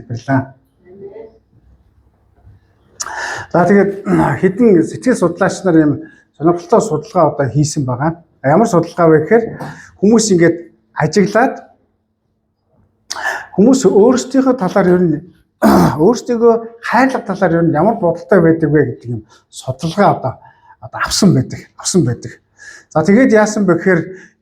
Баярлалаа. За тэгээд хэдэн сэтгэл судлаач нар юм сонирхолтой судалгаа одоо хийсэн байгаа. Ямар судалгаа вэ гэхээр хүмүүс ингээд ажиглаад хүмүүс өөрсдийнхөө талаар ер нь өөрсдөө хайрлах талаар ер нь ямар бодолтой байдаг вэ гэдэг юм судалгаа одоо авсан байдаг. За тэгээд яасан бэ гэхээр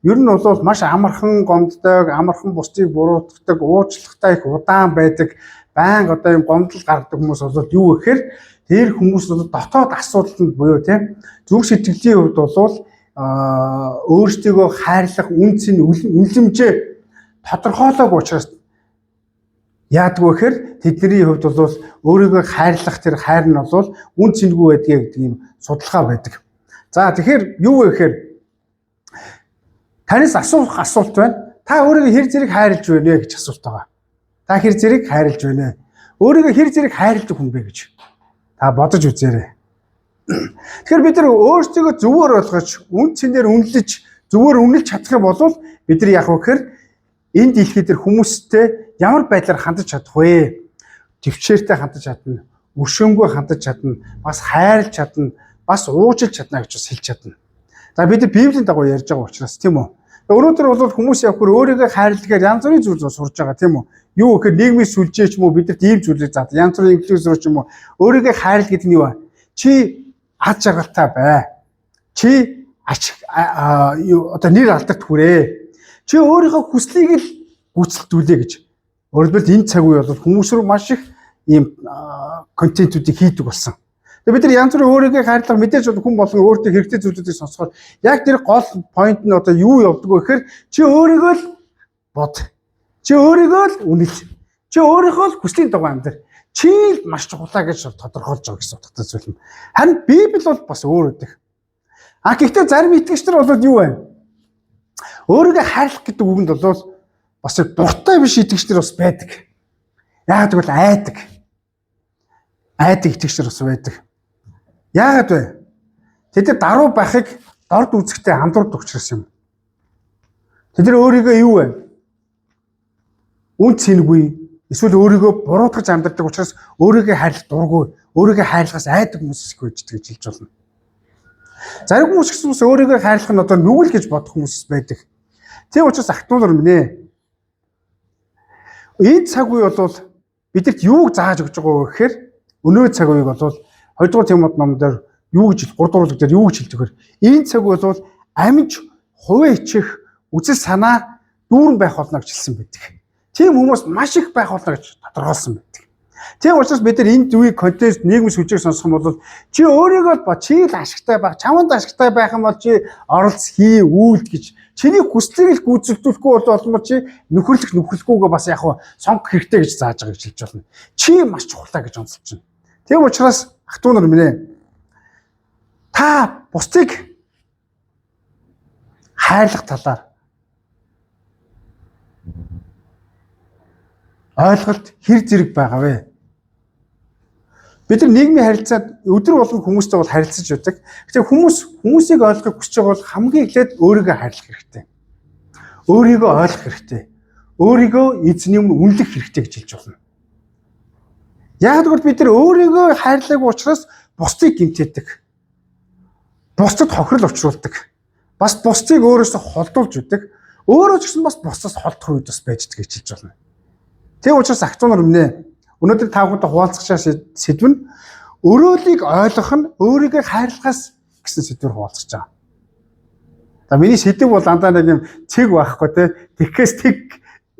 ер нь бол маш амархан гомддог, амархан бусдыг буруутгадаг, уучлахтай их удаан байдаг, байнга одоо юм гомдол гаргадаг хүмүүс бол юу гэхээр тэр хүмүүс бол дотоод асуудалд буюу тийм зүрх сэтгэлийн хувьд бол өөрсдөө хайрлах үнц нь үнэлэмжээ тодорхойлоогүй учраас яадгүй гэхээр тэдний хувьд бол өөрийгөө хайрлах тэр хайр нь бол үн цэнгүй байдгийг гэдэг юм судалгаа байдаг. За тэгэхээр юу вэ гэхээр танаас асуух асуулт байна. Та өөрийгөө хэр зэрэг хайрлаж байна вэ гэж асуулт байгаа. Та хэр зэрэг хайрлаж байна вэ? Өөрийгөө хэр зэрэг хайрладаг хүн бэ гэж та бодож үзээрэй. Тэгэхээр бид нар өөрсдөө зөвөр ойлгож, үн цэнээр үнэлж, зөвөр үнэлж чадах юм бол бид нар яах вэ гэхээр энэ дэлхий дээр хүмүүстэй ямар байдлаар хандаж чадах вэ? Төвчээртэй хандаж чадна, өршөөнгөө хандаж чадна, бас хайрлж чадна, бас уужилж чадна гэж бас хэлж чадна. За бид Библийн дагуу ярьж байгаа учраас тийм үү. Өнөөдөр бол хүмүүс яг өөрийгөө хайрлагаар янз бүрийн зүйл сурж байгаа тийм үү. Юу гэхээр нийгмийн сүлжээ ч юм уу бидэрт ийм зүйлийг заа. Янз бүрийн инфлюенсер ч юм уу өөрийгөө хайрлах гэдэг нь юу вэ? Чи ад жаргалтай бай. Чи одоо нэр алдарт хүрээ. Чи өөрийнхөө хүслийг л гүйцэтгүүлээ гэж. Өөрөлдвөл энэ цаг үе бол хүмүүс рүү маш их ийм контентуудыг хийдэг болсон. Тэгээ бид нар янз бүрийн өөрийгөө хайрлах мэдээж хүн болгон өөртөө хэрэгтэй зүйлүүдийг сонсохоор яг тэр гол point нь одоо юу явдаг вэ гэхээр чи өөрийгөө л бод. Чи өөрийгөө л үнэл. Чи өөрийнхөө л хүслийн дагуу амьдр. Чи л маш чухлаа гэж тодорхойлж байгаа гэсэн утгатай зүйл юм. Харин Библи бол бас өөр үүдэг. Гэхдээ зарим итгэгч нар бол юу вэ? Өөрийгөө хайрлах гэдэг үгэнд бол бас дуртай биш итгэгч нар бас байдаг. Яг тэгвэл айдаг итгэгч нар бас байдаг. Яагаад вэ? Тэд даруй байхыг дорд үзэхтэй андуурд учраас юм. Тэд өөрийгөө юу вэ? Үн цэнгүй эсвэл өөрийгөө буруутгаж амьдардаг учраас өөрийгөө хайрлах дургүй, өөрийгөө хайрлахаас айдаг хүмүүс их байж гэж хэлж болно. Зарим хүмүүс гэсэн өөрийгөө хайрлах нь одоо нүгэл гэж бодох хүмүүс байдаг. Тийм учраас ахтуулар минь ээ. Энэ цаг үе бол бидэрт юуг зааж өгч байгаа вэ гэхээр өнөө цаг үеиг бол 2 дугаар Тимот номдэр юу гэж 3 дугаар бүлгээр юу гэж хэлдэг вэ? Энэ цаг үе бол амж хувийн ичих үзэл санаа дүүрэн байх болно гэж хэлсэн байдаг. Тийм хүмүүс маш их байх болно гэж тодорхойлсон байдаг. Тийм учраас бид нар энэ үеийг контекст нийгмийн сүлжээг сонсох юм бол чи өөрийгөө ба чи л ашигтай байх, чамд ашигтай байх юм бол чи оролц хий, үйлд гэж чиний хүслийг л гүйцэтгүүлэхгүй бол чи нөхөрлөхгүйгээ бас яг сонгох хэрэгтэй гэж зааж байгаа гэж хэлж болно. Чи маш чухлаа гэж онцолж байна. Тийм учраас ахтуу нар минь ээ. Та бусдыг хайрлах талаар ойлголт хэр зэрэг байгаа вэ? Бид нар нийгмийн харилцаанд өдөр болгон хүмүүстэй бол харилцаж байдаг. Гэхдээ хүмүүсийг ойлгохыг хүсэж байгаа бол хамгийн эхлээд өөрийгөө хайрлах хэрэгтэй. Өөрийгөө ойлгох хэрэгтэй. Өөрийгөө эзний өмнө үнэлэх хэрэгтэй гэж хэлж болно. Яг тэгвэл бид нар өөрийгөө хайрлаагүй учраас бусдыг гэмтээдэг. Бусдад хохирол учруулдаг. Бас бусдыг өөрөөсөө холдуулж өгдөг. Өөрөө ч гэсэн бас бусдаас холдох үед бас байждаг гэж хэлж болно. Тийм учраас ахтуу нар минь ээ. Өнөөдөр та бүхэнтэй хуваалцах сэдв нь өрөөлийг ойлгох нь өөрийгөө хайрлахаас гэсэн сэдвээр хуваалцах байгаа. За миний сэдв бол дандаа нэг юм цэг байхгүй те. Тэгхээс тэг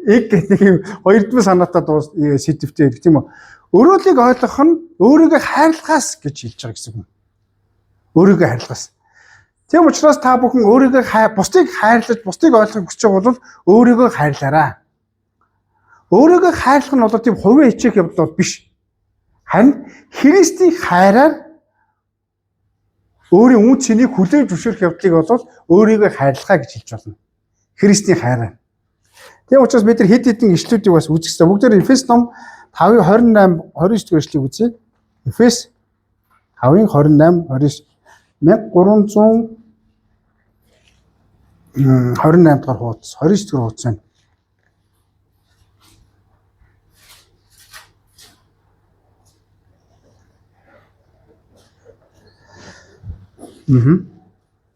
гэх нэг юм хоёрдмын санаатай сэдвтэй ирэх тийм үү. Өрөөлийг ойлгох нь өөрийгөө хайрлахаас гэж хэлж байгаа гэсэн юм. Өөрийгөө хайрлахаас. Тийм учраас та бүхэн өөрийгөө бусдыг хайрлаж, бусдыг ойлгохыг хүсэж байгаа бол өөрийгөө хайрлаарай. Өөрийгөө хайрлах нь бол тийм хувийн ичих явдал бол биш. Харин Христийн хайраар өөрийн үн цэнийг хүлээн зөвшөөрөх явдлыг бол өөрийгөө хайрлахаа гэж хэлж болно. Христийн хайраар. Тийм учраас бид нар хэд хэдэн ишлүүдийг бас үзчихсэн. Бүгдээр Эфес ном 5:28 29 дэх ишлэгийг үзье. Эфес 5:28 29 1328 дахь хуудас 29 дахь хуудас байна.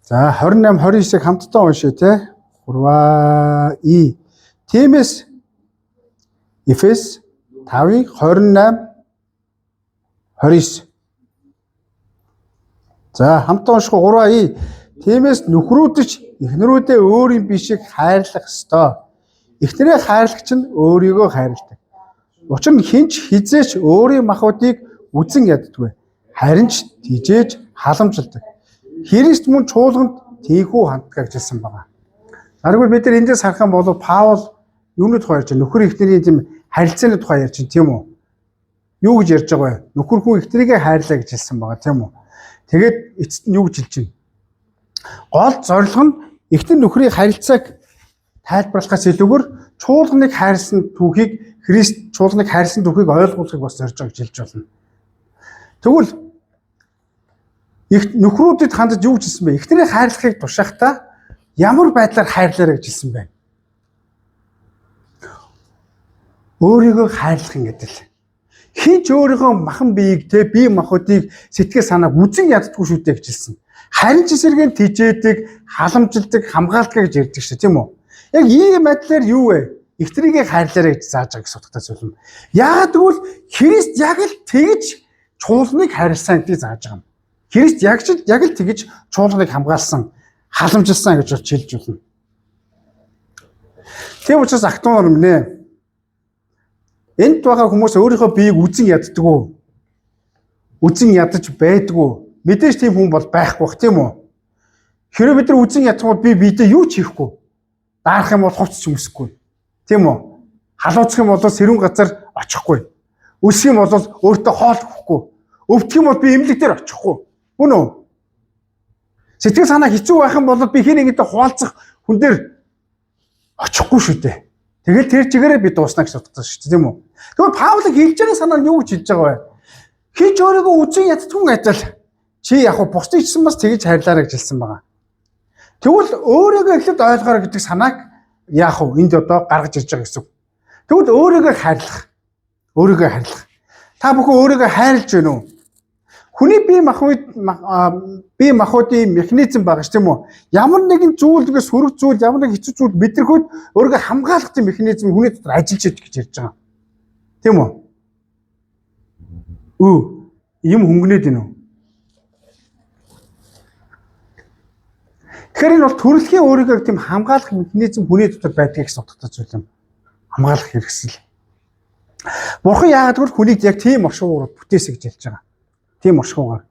За 28 29-ыг хамтдаа уншъя те. 3 И. Тиймээс Эфес 5-ын 28 29. За хамтдаа унших 3 И. Тиймээс нөхрүүдч эхнэрүүдээ өөрийн бишиг хайрлах ёстой. Эхнэрээ хайрлагч нь өөрийгөө хайрладаг. Учир нь хинч хизээч өөрийн махбодыг үзэн яддаггүй. Харин ч тижээж халамжилдаг. Христ мөн чуулганд тийхүү ханддаг гэсэн байна. Харин бид нар эндээс харах юм бол Паул юуны тухай ярьж байна? Нөхөр эхнэрийн тийм харилцааны тухай ярьж байна, тийм үү? Юу гэж ярьж байгаа вэ? Нөхөр хүн эхнэрийгээ хайрлаа гэж хэлсэн байгаа, тийм үү? Тэгээд эцэст нь юу гэж хэлж байна? Гол зорилго нь эхнэр нөхрийн харилцааг тайлбарлахаас илүүгээр чуулганыг хайрлсан түүхийг Христ чуулганыг хайрлсан түүхийг ойлгуулахыг бас зорж байгаа гэж хэлж байна. Тэгвэл их нөхрүүдэд хандаж юу гэж хэлсэн бэ? Эхнэрийг хайрлахыг тушаахтаа ямар байдлаар хайрлаарай гэж хэлсэн бэ? Өөрийгөө хайрлах юм гэдэг л. Хинч өөрийнхөө махан биеийг те бие махбодыг сэтгэл санааг үзэн яддаггүй шүү дээ гэж хэлсэн. Харин ч эсэргээр тижээдэг, халамжилдаг, хамгаалдаг гэж ярьдаг шүү, тийм үү? Яг ийм байдлаар юу вэ? Эхнэрийгээ хайрлаарай гэж зааж байгаа гэсэн утгатай зүйл юм. Яагаад гэвэл Христ яг л тэгж чуулганыг хайрлсан гэдгийг зааж байгаа юм. Христ яг л тэгж чуулганыг хамгаалсан, халамжилсан гэж болж хэлж болно. Тийм учраас актуар юм нэ. Энд байгаа хүмүүс өөрийнхөө биеийг үзэн яддаггүй. Үзэн ядаж байдаггүй. Мэдээж тийм хүн бол байхгүй бах, тийм үү? Хэрэв бид нар үзэн ядах бол би биедээ юу ч хийхгүй. Даарах юм бол хувцс ч өмсөхгүй. Тийм үү? Халууцах юм бол сэрүүн газар очихгүй. Өсөх юм бол өөртөө хоол өгөхгүй. Өвдөх юм бол би эмнэлэг дээр очихгүй. Үн үү? Сэтгэл санаа хэцүү байх юм бол би хин нэгэнтэй хуалцах хүн дээр очихгүй шүү дээ. Тэгэл тэр чигээрээ би дуусна гэж бодсон шүү дээ, тийм үү? Тэгвэл Паулыг хэлж байгаа санаа нь юу гэж хэлж байгаа вэ? Хинч өөрийгөө үзэн яддаггүй адил чи яг бусдыг ч бас тэгж хайрлаарай гэж хэлсэн байгаа. Тэгвэл өөрийгөө эхлээд ойлгоорой гэдэг санааг яах вэ? Энд одоо гаргаж ирж байгаа гэсэн үг. Тэгвэл өөрийгөө хайрлах. Өөрийгөө хайрлах. Та бүхэн өөрийгөө хайрлж байна уу? Хүний бие махбодын механизм байгаа ш, тийм үү? Ямар нэгэн зүйлээс сөрөг зүйл, ямар нэг хэцүү зүйл мэдрэхүйд өөрийгөө хамгаалах тийм механизм хүний дотор ажиллаж байдаг гэж ярьж байгаа. Тийм үү? Юм хөнгөнөөд байна уу? Тэгэхээр энэ бол төрөлхийн өөрийгөө тийм хамгаалах механизм хүний дотор байдаг гэсэн утгатай зүйл юм. Хамгаалах хэрэгсэл. Бурхан яагаад гэвэл хүнийг яг тийм оршуугаар бүтээсэй гэж хэлж байгаа. Тийм оршуугаар.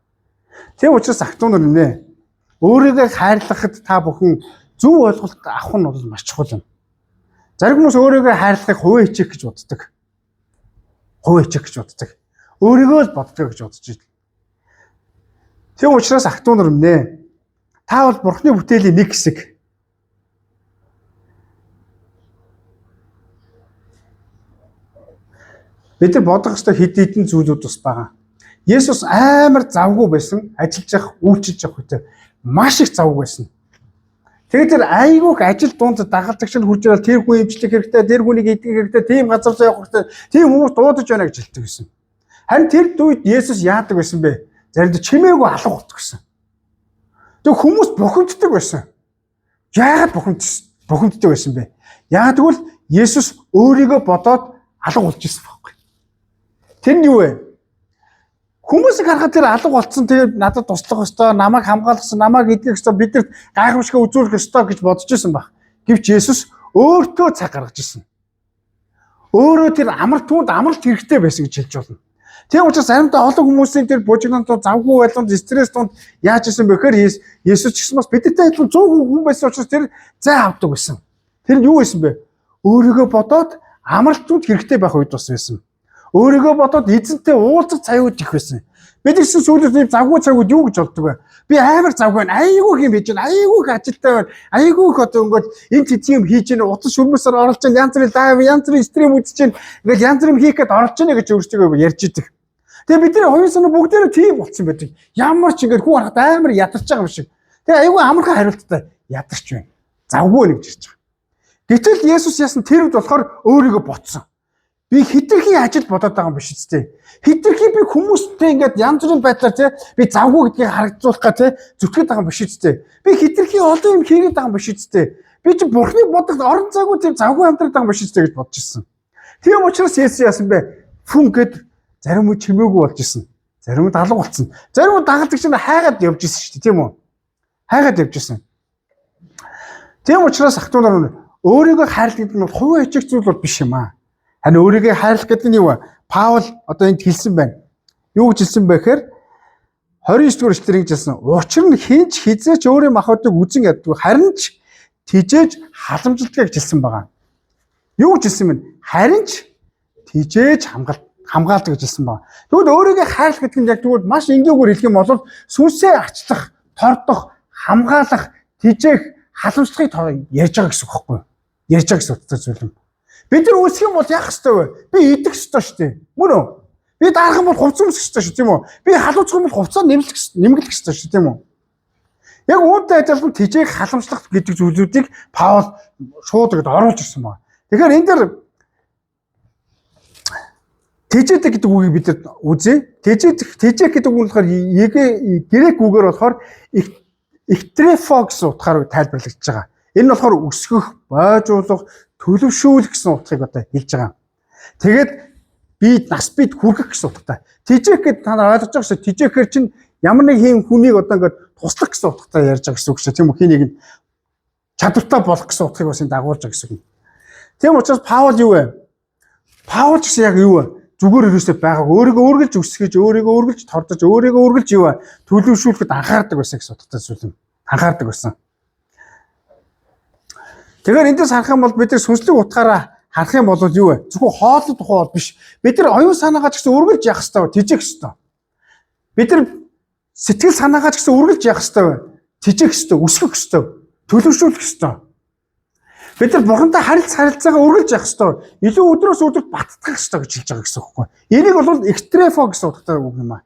Тийм учраас актуунаар нэ. Өөрийгөө хайрлахад та бүхэн зөв ойлголт авах нь бол маш чухал юм. Зарим хүмүүс өөрийгөө хайрлахыг хувь хичээх гэж боддог. Хувь хичээх гэж боддог. Өөрийгөө л боддог гэж бодож байна. Тийм учраас актуунаар нэ. Та бол Бурханы бүтээлийн нэг хэсэг. Бид нар бодох ёстой хэд хэдэн зүйлүүд бас байгаа. Есүс амар завгүй байсан, ажиллаж явах, үйлчилж явах үедээ маш их завгүй байсан. Тэгээд тэр айгүйх ажил дунд дагалдагч нь хурж ирэл тэр хүн эмчлэх хэрэгтэй, тэр хүнийг эдгэх хэрэгтэй, тийм газар зүй явах хэрэгтэй, тийм хүмүүс дуудаж байна гэж хэлдэг байсан. Харин тэр үед Есүс яадаг байсан бэ? Заримдаа чимээгүй алга болдог гэсэн. Тэг хүмүүс бухимддаг байсан. Яагаад бухимддаг байсан бэ? Яагаад гэвэл Есүс өөрийгөө бодоод алга болж ирсэн байхгүй. Тэр нь юу вэ? Хүмүүсийг харахад тэр алга болцсон, тэгээд надад туслах ёстой, намайг хамгаалахсан, намайг эдгэх ёстой, бидэрт гайхамшиг үзүүлэх ёстой гэж бодож ирсэн баг. Гэвч Есүс өөртөө цаг гаргаж ирсэн. Өөрөө тэр амар түүнд амралт хэрэгтэй байсан гэж хэлж болно. Тийм учраас заримдаа олон хүмүүсийн тэр бужигнанд завгүй байлуун стресс тунд яаж исэн бэхээр Есүс ч гэсэн бас бидэртэй адилхан 100 хүн байсан учраас тэр зай авдаг байсан. Тэр нь юу байсан бэ? Өөрийгөө бодоод амралт түнд хэрэгтэй байх үед бас байсан. Өөрийгөө бодоод эзэнтэй уулзах цаюуд их байсан. Бид гэсэн сүүлд завгүй цагууд юу гэж болдог вэ? Би амар завгүй байна. Айгүй юм хийж байна. Айгүй их ажилтай байна. Айгүй их одоо ингээд энэ тийм хийж байна. Утас шүрмэсээр оролж байна. Янз бүрийн лайв, янз бүрийн стрим үзэж байна. Ингээд янз бүрийн хийх гээд оролж байна гэж өөрсдөө ярьж идэг. Тэгээ бидний хоёрын санаа бүгдээрээ тийм болцсон байдаг. Ямар ч ингээд хүн харахад амар ядарч байгаа юм шиг. Тэгээ айгүй амархан хариулттай ядарч байна. Завгүй нэг гэж ярьж байгаа. Гэтэл Есүс яасан тэр үед болохоор өөрийгөө ботсон. Би хитрхийн ажил бодоод байгаа юм биш үстэй. Хитрхийн би хүмүүстэй ингээд янз бүрийн байдлаар тий би завгүй гэдгийг харагдуулах га тий зүтгэж байгаа юм биш үстэй. Би хитрхийн олон юм хийгээд байгаа юм биш үстэй. Би чи бурхны бодох орон зайгүй тийм завгүй амьдраад байгаа юм биш үстэй гэж бодож ирсэн. Тийм учраас Есүс яасан бэ? Фүн гэд зарим нь чимээгүй болж исэн. Зарим нь далга болсон. Зарим нь дагалдаг чинь хайгаад явж исэн шүү дээ тийм үү? Хайгаад явж исэн. Тийм учраас ах トゥ нар өөрийгөө хайрлах гэдэг нь хувийн ичиг зүйл бол биш юм аа. Харин өөрийгөө хайрлах гэдэг нь юу вэ? Паул одоо энд хэлсэн байна. Юу гэж хэлсэн бэ гэхээр 29 дугаар эшлэлээр ингэж хэлсэн. Учир нь хинч хизээч өөрийн махбодыг үзэн яддаг. Харин ч тижээж халамжилдаг гэж хэлсэн байгаа. Юу гэж хэлсэн бэ? Харин ч тижээж хамгаалдаг гэж хэлсэн байна. Тэгвэл өөрийгөө хайрлах гэдэг нь яг тэгвэл маш энгийгээр хэлэх юм бол сүнсээ арчлах, тордох, хамгаалах, тижээх, халамжлахыг ярьж байгаа гэсэн үг байхгүй юу? Ярьж байгаа гэсэн утгатай зүйл юм. Бид нар үүсэх юм бол яах ёстой вэ? Би идэх ёстой шүү дээ. Мөн үү? Би дарах юм бол хувцас өмсөх ёстой шүү, тийм үү? Би халууцах юм бол хувцас нэмгэлэх ёстой шүү, тийм үү? Яг үүнтэй адилхан тижээх, халамжлах гэдэг зүйлүүдийг Паул шууд ингэж оруулж ирсэн байна. Тэгэхээр энэ дээр тижээдэг гэдэг үгийг бид нар үзье. Тижээх гэдэг үг нь болохоор грек үгээр болохоор эктрефо гэсэн утгаар тайлбарлагдж байгаа. Энэ нь болохоор өсгөх, бойжуулах, төлөвшүүлэх гэсэн утгыг одоо хэлж байгаа. Тэгээд нас бид хүргэх гэсэн утгатай. Тижээх гэдэг та нар ойлгож байгаа шүү. Тижээхээр чинь ямар нэг хэм хүнийг одоо ингээд туслах гэсэн утгатай ярьж байгаа гэсэн үг шүү. Тийм үү? Хий нэг нь чадвартай болох гэсэн утгыг бас энэ дагуулж байгаа гэсэн үг. Тийм учраас Паул юу вэ? Паул ч яг юу вэ? Зүгээр ерөөсөө байгааг өөрийгөө үргэлж өсгөж, өөрийгөө үргэлж тордож, өөрийгөө үргэлж юу вэ? Төлөвшүүлэхэд анхаардаг байсан гэсэн утгатай зүйл юм. Анхаардаг байсан. Тэгэхээр эндээс харах юм бол бид нар сүнслэг утгаараа харах юм бол юу вэ? Зөвхөн хоолой тухай бол биш. Бид нар оюун санаагаа ч гэсэн үргэлж яах ёстой вэ? Тижээх ёстой. Бид нар сэтгэл санаагаа ч гэсэн үргэлж яах ёстой вэ? Тижээх ёстой, өсгөх ёстой, төлөвшүүлэх ёстой. Бид нар бурхантай харилцаагаа үргэлж яах ёстой. Илүү өдрөөс өдөрт баттгах ёстой гэж хэлж байгаа гэсэн үг байхгүй. Энийг бол экстрефо гэсэн утгатай үг юм аа.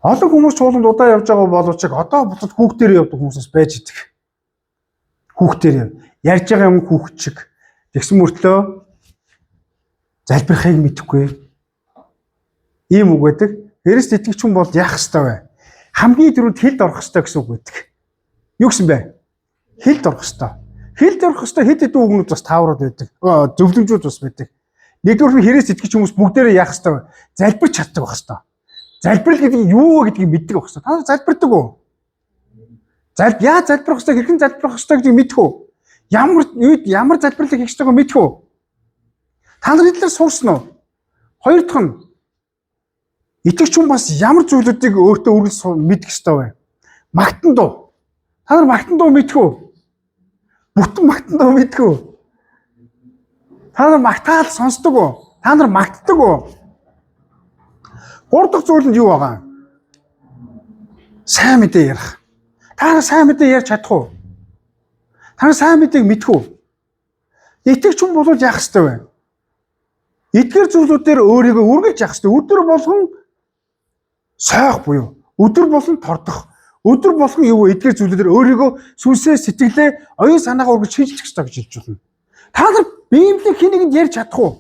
Олон хүмүүс чуулганд удаа явж байгаа боловч одоо буцаад хүүхдээр явдаг хүмүүсээс байж идэг. Хүүхдээр ярьж байгаа юм хүүхд шиг. Тэгсэн мөртлөө залбирахыг мэдэхгүй. Ийм үг байдаг. Христ итгэгч хүн бол яах ёстой вэ? Хамгийн түрүүнд хэлд орох ёстой гэсэн үг байдаг. Юу гэсэн бэ? Хэлд орох ёстой. Хэлд орох ёстой хэд хэдэн үгнүүд бас тааврууд байдаг. Зөвлөмжүүд бас байдаг. Нэгдүгээр нь Христ итгэгч хүмүүс бүгдээрээ яах ёстой вэ? Залбирч чаддаг байх ёстой. Залбирал гэдэг нь юу вэ гэдгийг мэддэг байх ёстой. Та нар залбирдаг уу? Залбирах ёстой, хэрхэн залбирах ёстой гэдгийг мэдэх үү? Ямар залбирлыг хийх ёстойгоо мэдэх үү? Та нар эдлэр суурсан уу? Хоёр дахь нь итгэгч хүн бас ямар зүйлүүдийг өөртөө үргэлж мэдэх ёстой вэ? Магтан дуу. Та нар магтан дуу мэдэх үү? Бүтэн магтан дуу мэдэх үү? Та нар магтаал сонсдог уу? Та нар магтдаг уу? Гурав дахь зүйл нь юу байгаа? Сайн мэдээ ярих. Та нар сайн мэдээ ярьж чадах уу? Та нар сайн мэдээг мэдэх үү? Итгэгч хүн бол яах ёстой вэ? Эдгээр зүйлүүдээр өөрийгөө үргэлж яах ёстой. Өдөр болгон сойх буюу өдөр болгон тордох. Өдөр болгон юу эдгээр зүйлүүдээр өөрийгөө сүнсээ сэтгэлээ оюун санаагаа үргэлж шийдэх ёстой гэж хэлж байна. Та нар Библийг хэнийг ярьж чадах уу?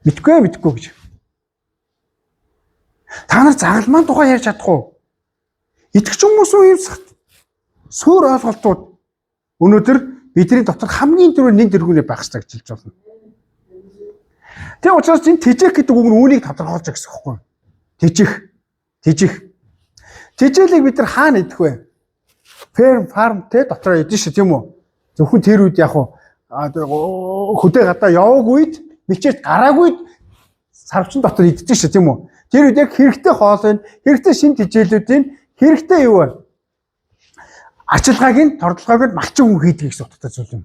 Мэдгүй гэж. Та нар загалмаан тухай ярьж чадах уу? Итгэж хүмүүсийн суур ойлголтууд өнөөдөр бидний дотор хамгийн түрүү нэг дэргүүнээ байх хэрэгтэй гэж хэлж байна. Тэгээ учраас энэ тижээх гэдэг үг нь үүнийг тодорхойлж байгаа гэсэн үг байхгүй юу? Тижээх. Тижээлийг бид нар хаана идэх вэ? Фарм те дотроо идэж шүү тийм үү? Зөвхөн тэр үед яг хөдөө гадаа яваг үед, бичээд гараагүй сарвчин дотор идэж шүү тийм үү? Тэр үед яг хэрэгтэй хоолойн, хэрэгтэй шин тижээлүүдийн хэрэгтэй юу вэ? Арчилгааг нь тордлогоог нь малчин хүн хийдэг гэсэн утгатай зүйл юм.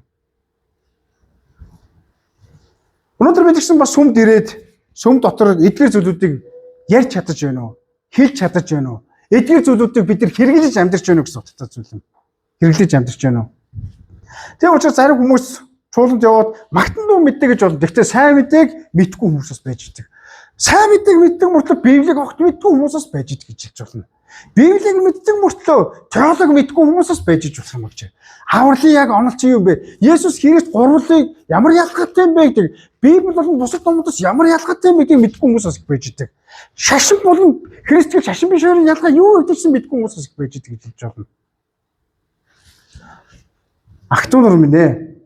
Өнөөдөр бид гэсэн бас сүмд ирээд сүм дотор эдгээр зүйлүүдийг ярьж чадаж байна уу? Хэлж чадаж байна уу? Эдгээр зүйлүүдийг бид нар хэрэглэж амьдарч байна уу гэсэн утгатай зүйл юм. Хэрэглэж амьдарч байна уу? Тийм учраас зарим хүмүүс чуулганд яваад магтан дуу мэддэг гэж болно. Гэхдээ сайн мэдээг мэдгүй хүмүүсээс байж идэг. Сайн мэдээг мэддэг мөртлөө Библийг огт мэдгүй хүмүүсээс байж идэг гэж хэлж байна. Библийг мэддэг мөртлөө теолог мэдгүй хүмүүсээс байж болох юм гэж. Авралын яг онол чи юу бэ? Есүс Христ гурвлыг ямар ялгаатай юм бэ гэдэг. Библи болон бусад номуудаас ямар ялгаатай юм гэдгийг мэдгүй хүмүүсээс байж идэг. Шашин болон Христчил шашин биш хоёрын ялгаа юу гэдэгсэн мэдгүй хүмүүсээс байж идэг гэж хэлж байна. Ахтунор минь ээ.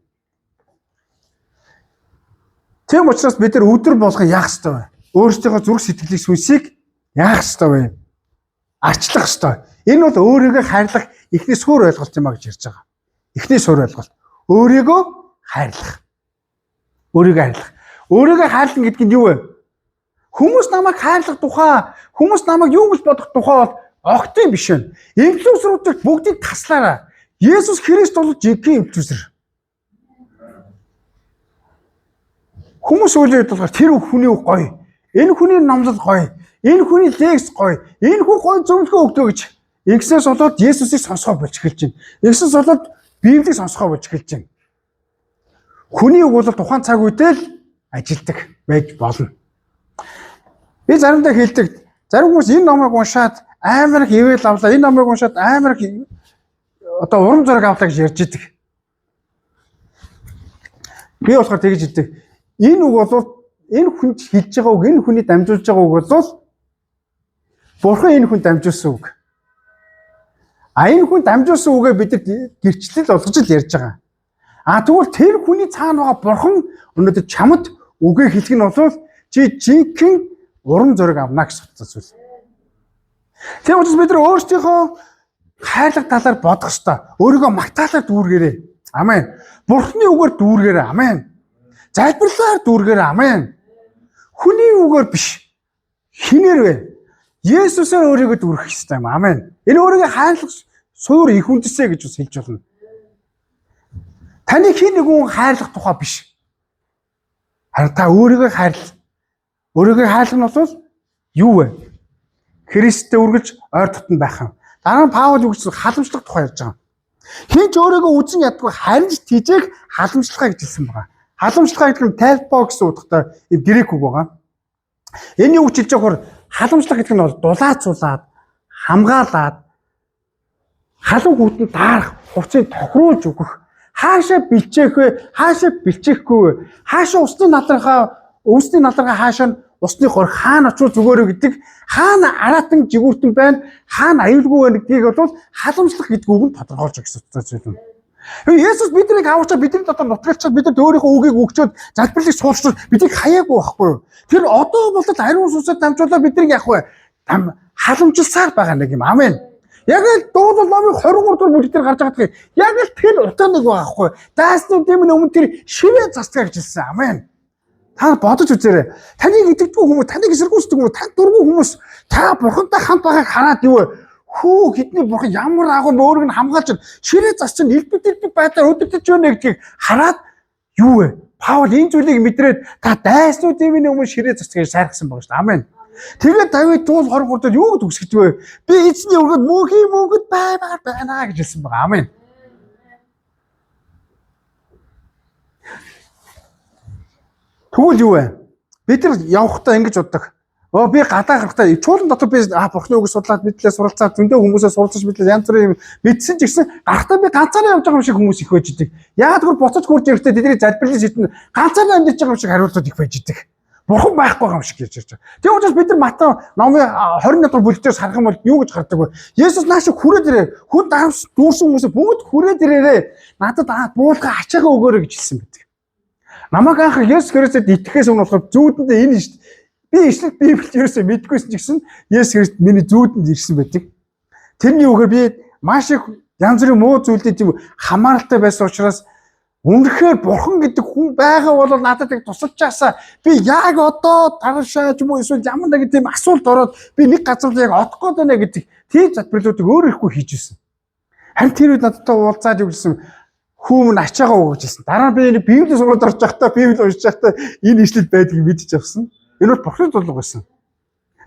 Тэм учраас бид нар өдөр болгон яах ёстой вэ? Өөрсдийнхөө зүрх сэтгэлийг сүнсийг яах ёстой вэ? Арчлах ёстой. Энэ бол өөрийгөө хайрлах эхний суурь ойлголт юм а гэж ярьж байгаа. Эхний суурь ойлголт. Өөрийгөө хайрлах. Өөрийгөө хайрлах. Өөрийгөө хайрлах гэдэг нь юу вэ? Хүмүүс намайг хайрлах тухай, хүмүүс намайг юу гэж бодох тухай бол огтын биш вэ? Инфлюенсеруудыг бүгдийг таслаараа. Есүс Христ бол жинхэнэ инфлюенсер. Хүмүүс үйл явдлаар тэр хүний гоё. Энэ хүний номлол гоё. Энэ хүний лекс гоё. Энэ хүн гоё зөвлөгөө өгдөө гэж. Игсээс болоод Есүсийг сонсгоо болж эхэлж байна. Игсээс болоод Библийг сонсгоо болж эхэлж байна. Хүний үг бол тухайн цаг үедээ л ажилдаг байж болно. Би заримдаа хэлдэг. Зарим хүмүүс энэ номыг уншаад амар их ивэл авлаа. Энэ номыг уншаад амар их одоо урам зориг авлаа гэж ярьж идэг. Би болохоор тэгж хэлдэг. Энэ үг бол энэ хүн хэлж байгаа үг, энэ хүний дамжуулж байгаа үг бол Бурхан энэ хүн дамжуулсан үг. А энэ хүн дамжуулсан үгээ бид гэрчлэл олгож л ярьж байгаа. А тэгвэл тэр хүний цаана байгаа Бурхан өнөөдөр чамд үгээ хэлэх нь бол чи жинхэнэ урам зориг авна гэсэн зүйл. Тийм учраас бид нар өөрсдийнхөө хайрлах талаар бодох ёстой. Өөрийгөө магтаалаар дүүргээрэй. Амен. Бурханы үгээр дүүргээрэй. Амен. Залбирлаар дүүргээрэй. Амен. Хүний үгээр биш. Хинээр вэ? Есүсээр өөрийгөө дүүргэх ёстой юм. Амен. Энэ өөрийгөө хайрлах суур их үндэсэ гэж бас хэлж болно. Таны хин нэгэн хайрлах тухай биш. Харин та өөрийгөө хайрлах. Өөрийгөө хайрлах нь бол юу вэ? Христтэй үргэлж ойр дотн байх юм. Дараа нь Паул юу гэж халамжлах тухай ярьж байгаа. Хин ч өөрийгөө үзэн ядгүй харин тийжээг халамжлахаа гэж хэлсэн байгаа. Халамжлахаа гэдэг нь тайлбаа гэсэн утгатай грек үг байгаа. Энэ юу гэж хэлж байгаа вэ? Халамжлах гэдэг нь бол дулаацуулаад, хамгаалаад, халуун хүүтэнд даарах, хувцсыг тохируулж өгөх, хаашаа бэлчээх вэ, хаашаа бэлчээхгүй вэ, хаашаа усны надаргаа хаашаа нь усны хор хаана очив зүгээрөө гэдэг, хаана араатан жигүүртэн байна, хаана аюулгүй байна гэдгийг бол халамжлах гэдэг үг нь тодорхойлж өгсөн зүйл юм. Есүс биднийг аваачаа бидний дотор нутгалчаад бидэнд өөрийнхөө үгийг өгчөөд залбирлыг суулгачаад биднийг хаяагүй байхгүй юу? Тэр одоо болоод ариун сүнсээр дамжуулаад биднийг яах вэ? Халамжилсаар байгаа нэг юм. Амен. Яг л дуулал номын 23 дугаар бүлэг дээр гарч байгаа хэрэг яг л тэр утга нэг байгаа байхгүй юу? Даасны дэмэн өмнө тэр шивээ засгаа гэж хэлсэн. Амен. Та бодож үзээрэй. Таныг итгэдэг хүмүүс, таныг эсэргүүцдэг хүмүүс, та дургүй хүмүүс та бурхантай хамт байгааг хараад юу вэ? Хүү хэдний бурхан ямар агуу өөрийг нь хамгаалж ширээ засч элбэг байдлаар өдөртөж байна гэдгийг хараад юу вэ? Паул энэ зүйлийг мэдрээд та дайснууд дэмэний өмнө ширээ засчихыг сайрхсан байгаа шүү дээ. Амен. Тэгээд Давид дуул 23 дээр юу гэж үсгэж вэ? Би эзний өргөд мөнхөд байна гэж хэлсэн байгаа. Амен. Тэгвэл юу вэ? Бид нар явахдаа ингэж боддог. Би гадаа гарахтаа чуулган дотор би бурхны үгийг судлаад мэдлээ суралцаад зөндөө хүмүүсээ суралцаж мэдлээ янз бүрийн мэдсэн ч гэсэн гарахтаа би ганцаараа явж байгаа юм шиг хүмүүс их байж идэг. Яагаад гэвэл буцаж хурж ирэхдээ тэдний залбирлын шийдэн ганцаараа амьдарч байгаа юм шиг хариултууд их байж идэг. Бурхан байхгүй байгаа юм шиг ярьж байгаа. Тийм учраас бид нар Матай номын 20 дугаар бүлэгтээс харах юм бол юу гэж гардаг вэ? Есүс нааш хүрээд ирээ. Хүн давс дүүрсэн хүмүүсээ бүгд хүрээд ирээрээ. Надад буулга ачаагаа өгөөрэй гэж хэлсэн байдаг. Намайг анх Есүс Христэд итгэхээс өмнө болохоор зүүдэндээ энэ шүү дээ. Би ишлэг Библийг ерөөсөө мэдгүйсэн ч гэсэн Есүс Христ миний зүүдэнд ирсэн байдаг. Тэрний үгээр би маш их янз бүрийн муу зүйлдэд тийм хамааралтай байсан учраас үнэхээр бурхан гэдэг хүн байгаа бол надад их тусалж чаасаа би яг одоо таршаа ч юм уу эсвэл ямар нэг тийм асуулт ороод би нэг газар яг одох гээд байна гэдэг тийм залбирлуудыг өөр ихгүй хийж ирсэн. Харин тэр үед надад уулзаад юу гэсэн хүүмэн ачаагаа өгч ирсэн. Дараа нь би энэ Библийг сураад орж байхдаа Библийг уншиж байхдаа энэ ишлэл байдгийг мэдэж авсан. Энэ бол бурхны тулг байсан.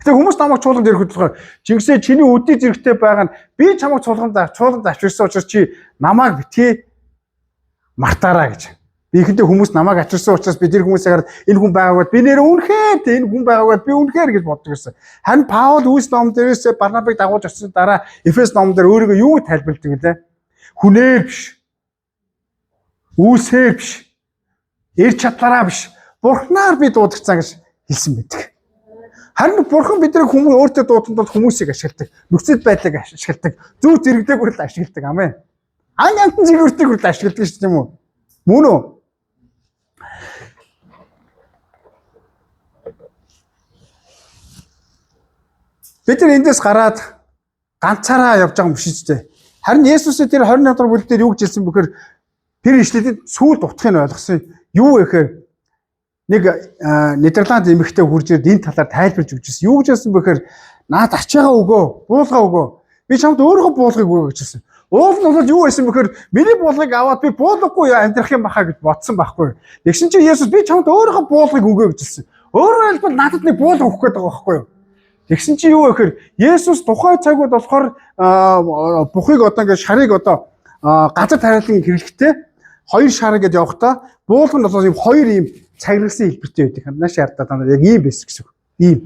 Гэтэ хүмүүс намайг чуулганд ирэхэд болохоор Чингисээ чиний өдий зэрэгтэй байгаа нь би чамайг чуулганд авчирсан учраас чи намайг битгий мартаараа гэж. Би ихэндээ хүмүүс намайг ачирсан учраас би тэр хүмүүсээ хараад энэ хүн байгаагаад би нэр үнэхээр энэ хүн байгаагаад би үнэхээр гэж боддог гэсэн. Харин Паул Үлс ном дээрээс Барнабыг дагуулж очсон дараа Эфес ном дээр өөрийгөө юу тайлбарладаг вэ? Хүнээр биш. Үүсээр биш. Эр чадлаараа биш. Бурхнаар би дуудагцаа гэж хэлсэн байдаг. Харин Бурхан бидний хүмүүс өөртөө дуудсан тул хүмүүсийг ашигладаг. Нөхцөл байдлыг ашигладаг. Зөв зэрэгтэйг хүртэл ашигладаг. Амен. Ан зэрэгтэйг хүртэл ашигладаг шүү дээ юм уу? Мөн үү? Бид нар эндээс гараад ганцаараа явж байгаа юм биш үү? Харин Есүсийн тэр 21 дугаар бүлэг дээр юу гэж хэлсэн бэхээр тэр ишлэлийг сүүлд утгыг нь ойлгосон. Юу гэхээр нэг Нидерланд эмэгтэй хурж ирээд энэ талаар тайлбарж өгчээсэн. Юу гэж хэлсэн бэхээр наад ачаагаа өгөө, буулгаа өгөө. Би чамд өөрөө буулгыг өгөө гэж хэлсэн. Уул нь бол юу байсан бэхээр миний буулгыг аваад би буулгагүй амьдрах юм баха гэж бодсон байхгүй. Тэгсэн чинь Есүс би чамд өөрөө буулгыг өгөө гэж хэлсэн. Өөрөөр хэлбэл надад нэг буулга өгөх гээд байгаа байхгүй юу? Тэгсэн чинь юу вэ гэхээр Есүс тухай цагууд болохоор бухыг одоо ингээд шарыг одоо газар тариалан хэрэглэхдээ хоёр шар гэдээ явахдаа буулга нь бол ийм хоёр ийм цагиргасан хэлбэртэй байдаг. Нааш ярдаа даа яг ийм байсан гэсэн үг. Ийм.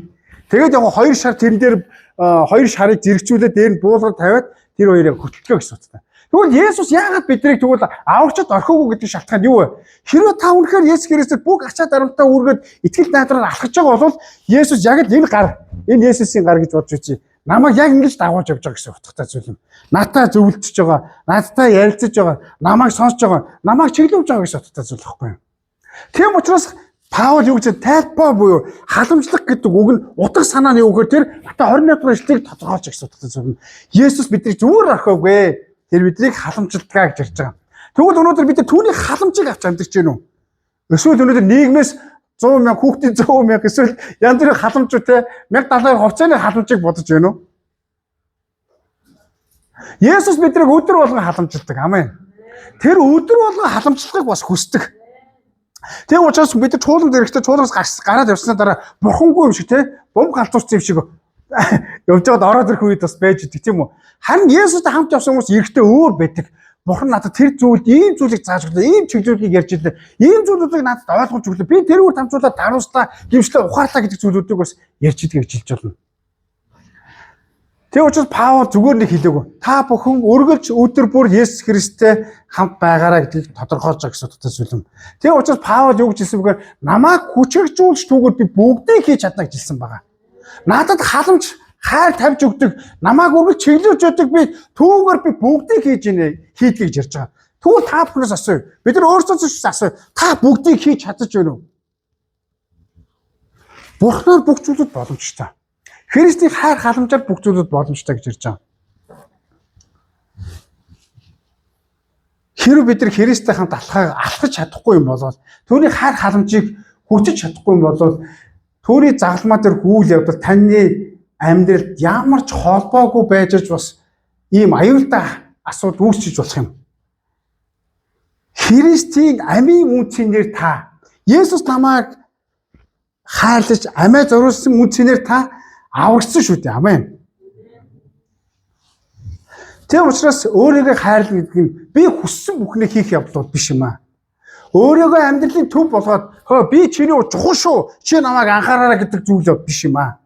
Тэгээд яг хоёр шар тэрэн дээр хоёр шарыг зэрэгцүүлээд дээр нь буулгыг тавиад тэр хоёрыг хөтөлгөө гэсэн утгатай. Тэгвэл Есүс яагаад биднийг тэгвэл аврагчд орхиогүй гэдэг шалтгаан юу вэ? Хэрвээ та үнэхээр Есүс Христэд бүх ачаа дарамтаа үргээд итгэл найдраар алхаж байгаа бол Есүс яг л энэ гар, энэ Есүсийн гар гэж бодж үзье. Намайг яг ингэж дагуулж явж байгаа гэсэн утгатай зүйл юм. Надтай зөвлөдөж байгаа, надтай ярилцаж байгаа, намайг сонсож байгаа, намайг чиглүүлж байгаа гэсэн утгатай зүйл байхгүй юу? Тийм учраас Паул юу гэж тайлбар буюу халамжлах гэдэг үг нь утга санааны үгээр тэр Матай 21 дугаар эшлэлийг тодорхойлж гэсэн утгатай зүйл юм. Есүс бидний зүгээр орхиогүй. Тэр биднийг халамжилтгаа гэж ярьж байгаа. Тэгвэл өнөөдөр бид түүний халамжийг авч амьдарч байна уу? Эсвэл өнөөдөр нийгмээс 100 мянга хүүхдийн 100 мянга эсвэл янз бүрийн халамжуудтай 1070 хувьцааны халамжийг бодож байна уу? Есүс биднийг өдөр болгон халамжилдаг. Амен. Тэр өдөр болгон халамжлахыг бас хүсдэг. Тийм учраас бид чуулганд ирэхдээ чуулгаас гараад явсны дараа бурхангүй юм шиг те бомб галзуурсан юм шиг явж байгаад ороод ирэх үед бас байж идэг тийм үү. Харин Есүстэй хамт явсан хүмүүс эрэхтэй өөр байдаг. Бурхан надад тэр зүйлд ийм зүйлийг зааж өглөө, ийм чиглэлийг ярьж илээ. Ийм зүйлүүдийг надад ойлгуулж өглөө. Би тэр үр хамжуулаад дарууслаа, гимшлээ, ухаарлаа гэдэг зүйлүүдийг бас ярьж идэг гэж хэлж болно. Тийм учраас Паул зүгээр нэг хэлээгүй. Та бүхэн өргөлж өдөр бүр Есүс Христтэй хамт байгаарай гэдгийг тодорхойлж байгаа гэсэн утгатай зүйл юм. Тийм учраас Паул юу гэж хэлсэн бэхээр намайг хүчрхжүүлж түүгээр би бүгдийг хийж чадна гэж хэлсэн байгаа. Надад халамж хайр тавьж өгдөг, намайг өргөж чиглүүлж өгдөг би түүгээр би бүгдийг хийдгийг гэж ярьж байгаа. Тэгвэл та бүхнээс асууя. Бид нар өөрсдөө ч асууя. Та бүгдийг хийж чадаж байна уу? Бурхнаар бүх зүйлүүд боломжтой. Христийн хайр халамжаар бүх зүйлүүд боломжтой гэж ярьж байгаа. Хэрэв бид нар Христтэй хамт алхаж чадахгүй юм бол түүний хайр халамжийг хүчиж чадахгүй юм бол түүний загалмаа дээр хүл явдал таны амьдралд ямар ч холбоогүй байж бас ийм аюултай асуудал үүсчиж болох юм. Христийн амийн үнцээр та Есүс намайг хайрлаж амиа зориулсан үнцээр та аврагсан шүү дээ. Амен. Тийм учраас өөрийгөө хайрлах гэдэг нь би хүссэн бүхнийг хийх явдал биш юм аа. Өөрийгөө амьдралын төв болгоод би чиний чухал шүү. Чи намайг анхаараарай гэдэг зүйл биш юм аа.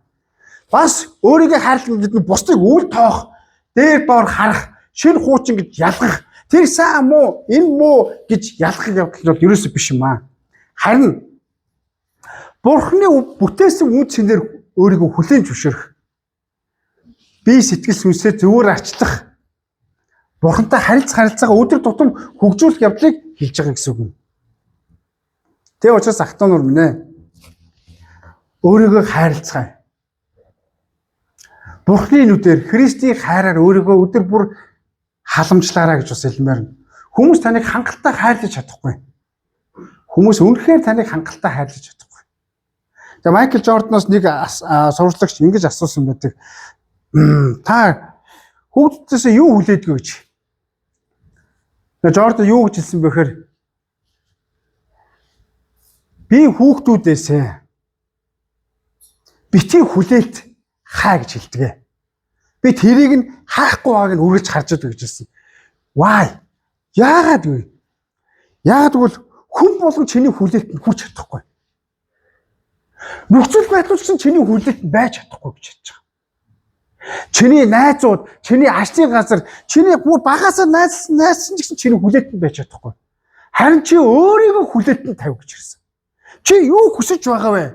Бас өөрийгөө хайрлах гэдэг нь бусдыг үл тоох, дээр доор харах, шин хуучин гэж ялгах, тэр сайн муу, энэ муу гэж ялгах явдал бол ерөөсөө биш юм аа. Харин Бурхны бүтээсэн үнцээр өөрийгөө хүлээн зөвшөөрөх. Би сэтгэл сүнсээ зөвөр арчлах. Бурхантай харилцаагаа өдөр тутам хөгжүүлэх явдлыг хийж байгаа гэсэн үг юм. Тэгээ учраас ах トゥ нур минь ээ. Өөрийгөө хайрлцгаая. Бурхны нүдээр Христийн хайраар өөрийгөө өдөр бүр халамжлаарай гэж бас хэлмээр. Хүмүүс таныг хангалттай хайрлаж чадахгүй. Хүмүүс үнэхээр таныг хангалттай хайрлаж чадахгүй. Тэгээ Майкл Жорданоос нэг сурвалжлагч ингэж асуусан байдаг. Та хүүхдүүдээс юу хүлээдэг вэ гэж. Тэгээ Жордан юу гэж хэлсэн бэхээр би хүүхдүүдээс битгий хүлээлт хаа гэж хэлдэг. Би тэрийг нь хаахгүй байгааг нь үргэлж харж байгаа гэж хэлсэн. Why? Яагаад вэ? Яагаад гэвэл хүн болгон чиний хүлээлтэнд хүрч чадахгүй. Нөхцөл байдал ч чиний хүлээлтэнд байж чадахгүй гэж хэлж байгаа. Чиний найзууд, чиний ажлын газар, чиний бүр багасаа найзсан ч гэсэн чиний хүлээлтэнд байж чадахгүй. Харин чи өөрийгөө хүлээлтэнд тавь гэж хэлсэн. Чи юу хүсэж байгаа вэ?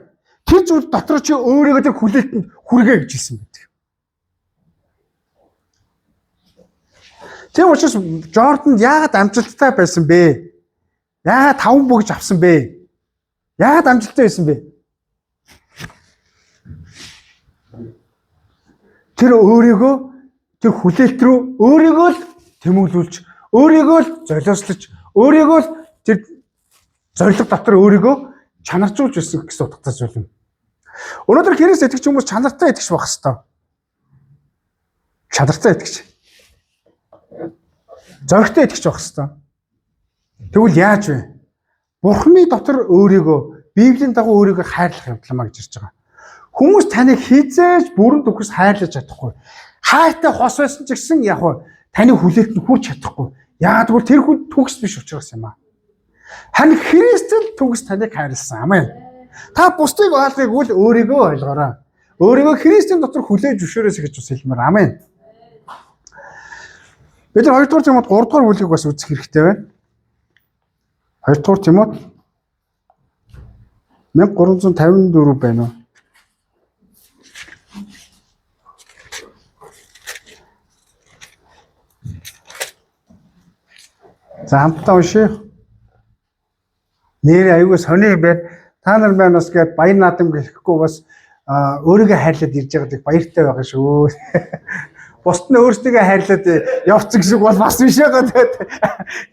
Тэр зүйл дотор чи өөрийгөө тэр хүлээлтэнд хүргээ гэж хэлсэн байдаг. Тийм учраас Жорданд яагаад амжилттай байсан бэ? Яагаад 5 бүгж авсан бэ? Яагаад амжилттай байсан бэ? Тэр өөрийгөө тэр хүлээлт рүү өөрийгөө л тэмүүлүүлж, өөрийгөө л золиослож, өөрийгөө л тэр зориг дотор өөрийгөө чанаржуулж ирсэн гэсэн утгатай зүйл юм. Өнөөдөр Христ итгэж хүмүүс чанартай итгэж байх хэрэгтэй. Чанартай итгэж. Зоригтой итгэж байх хэрэгтэй. Тэгвэл яаж вэ? Бурхны дотор өөрийгөө, Библийн дагуу өөрийгөө хайрлах явдалмаа гэж ирж байгаа. Хүмүүс таныг хизээж бүрэн төгс хайрлаж чадахгүй. Хайртай хос байсан ч гэсэн яг нь таны хүлээлтэнд хүрч чадахгүй. Яагаад гэвэл тэр хүн төгс биш учраас юм аа. Харин Христэд төгс таныг хайрлсан. Амен. Та бусдыг ойлгоогүй л өөрийгөө ойлгоорой. Өөрийгөө Христийн дотор хүлээж зөвшөөрөөс гэж бас хэлмээр. Амен. Бид нар 2 дугаар Тимот 3 дугаар бүлгийг бас үзэх хэрэгтэй байна. 2 дугаар Тимот 1354 байна уу? За хамтдаа уншия. Нэр аюул сони байд. Та нар байна бас гээд баяр наадам гэхгүй бас өөрийгөө хайрлаад ирж байгааг баяртай байгаа шүү. Бусд нь өөрсдөө хайрлаад явцсан гэсэн бол бас биш байгаа тэгээд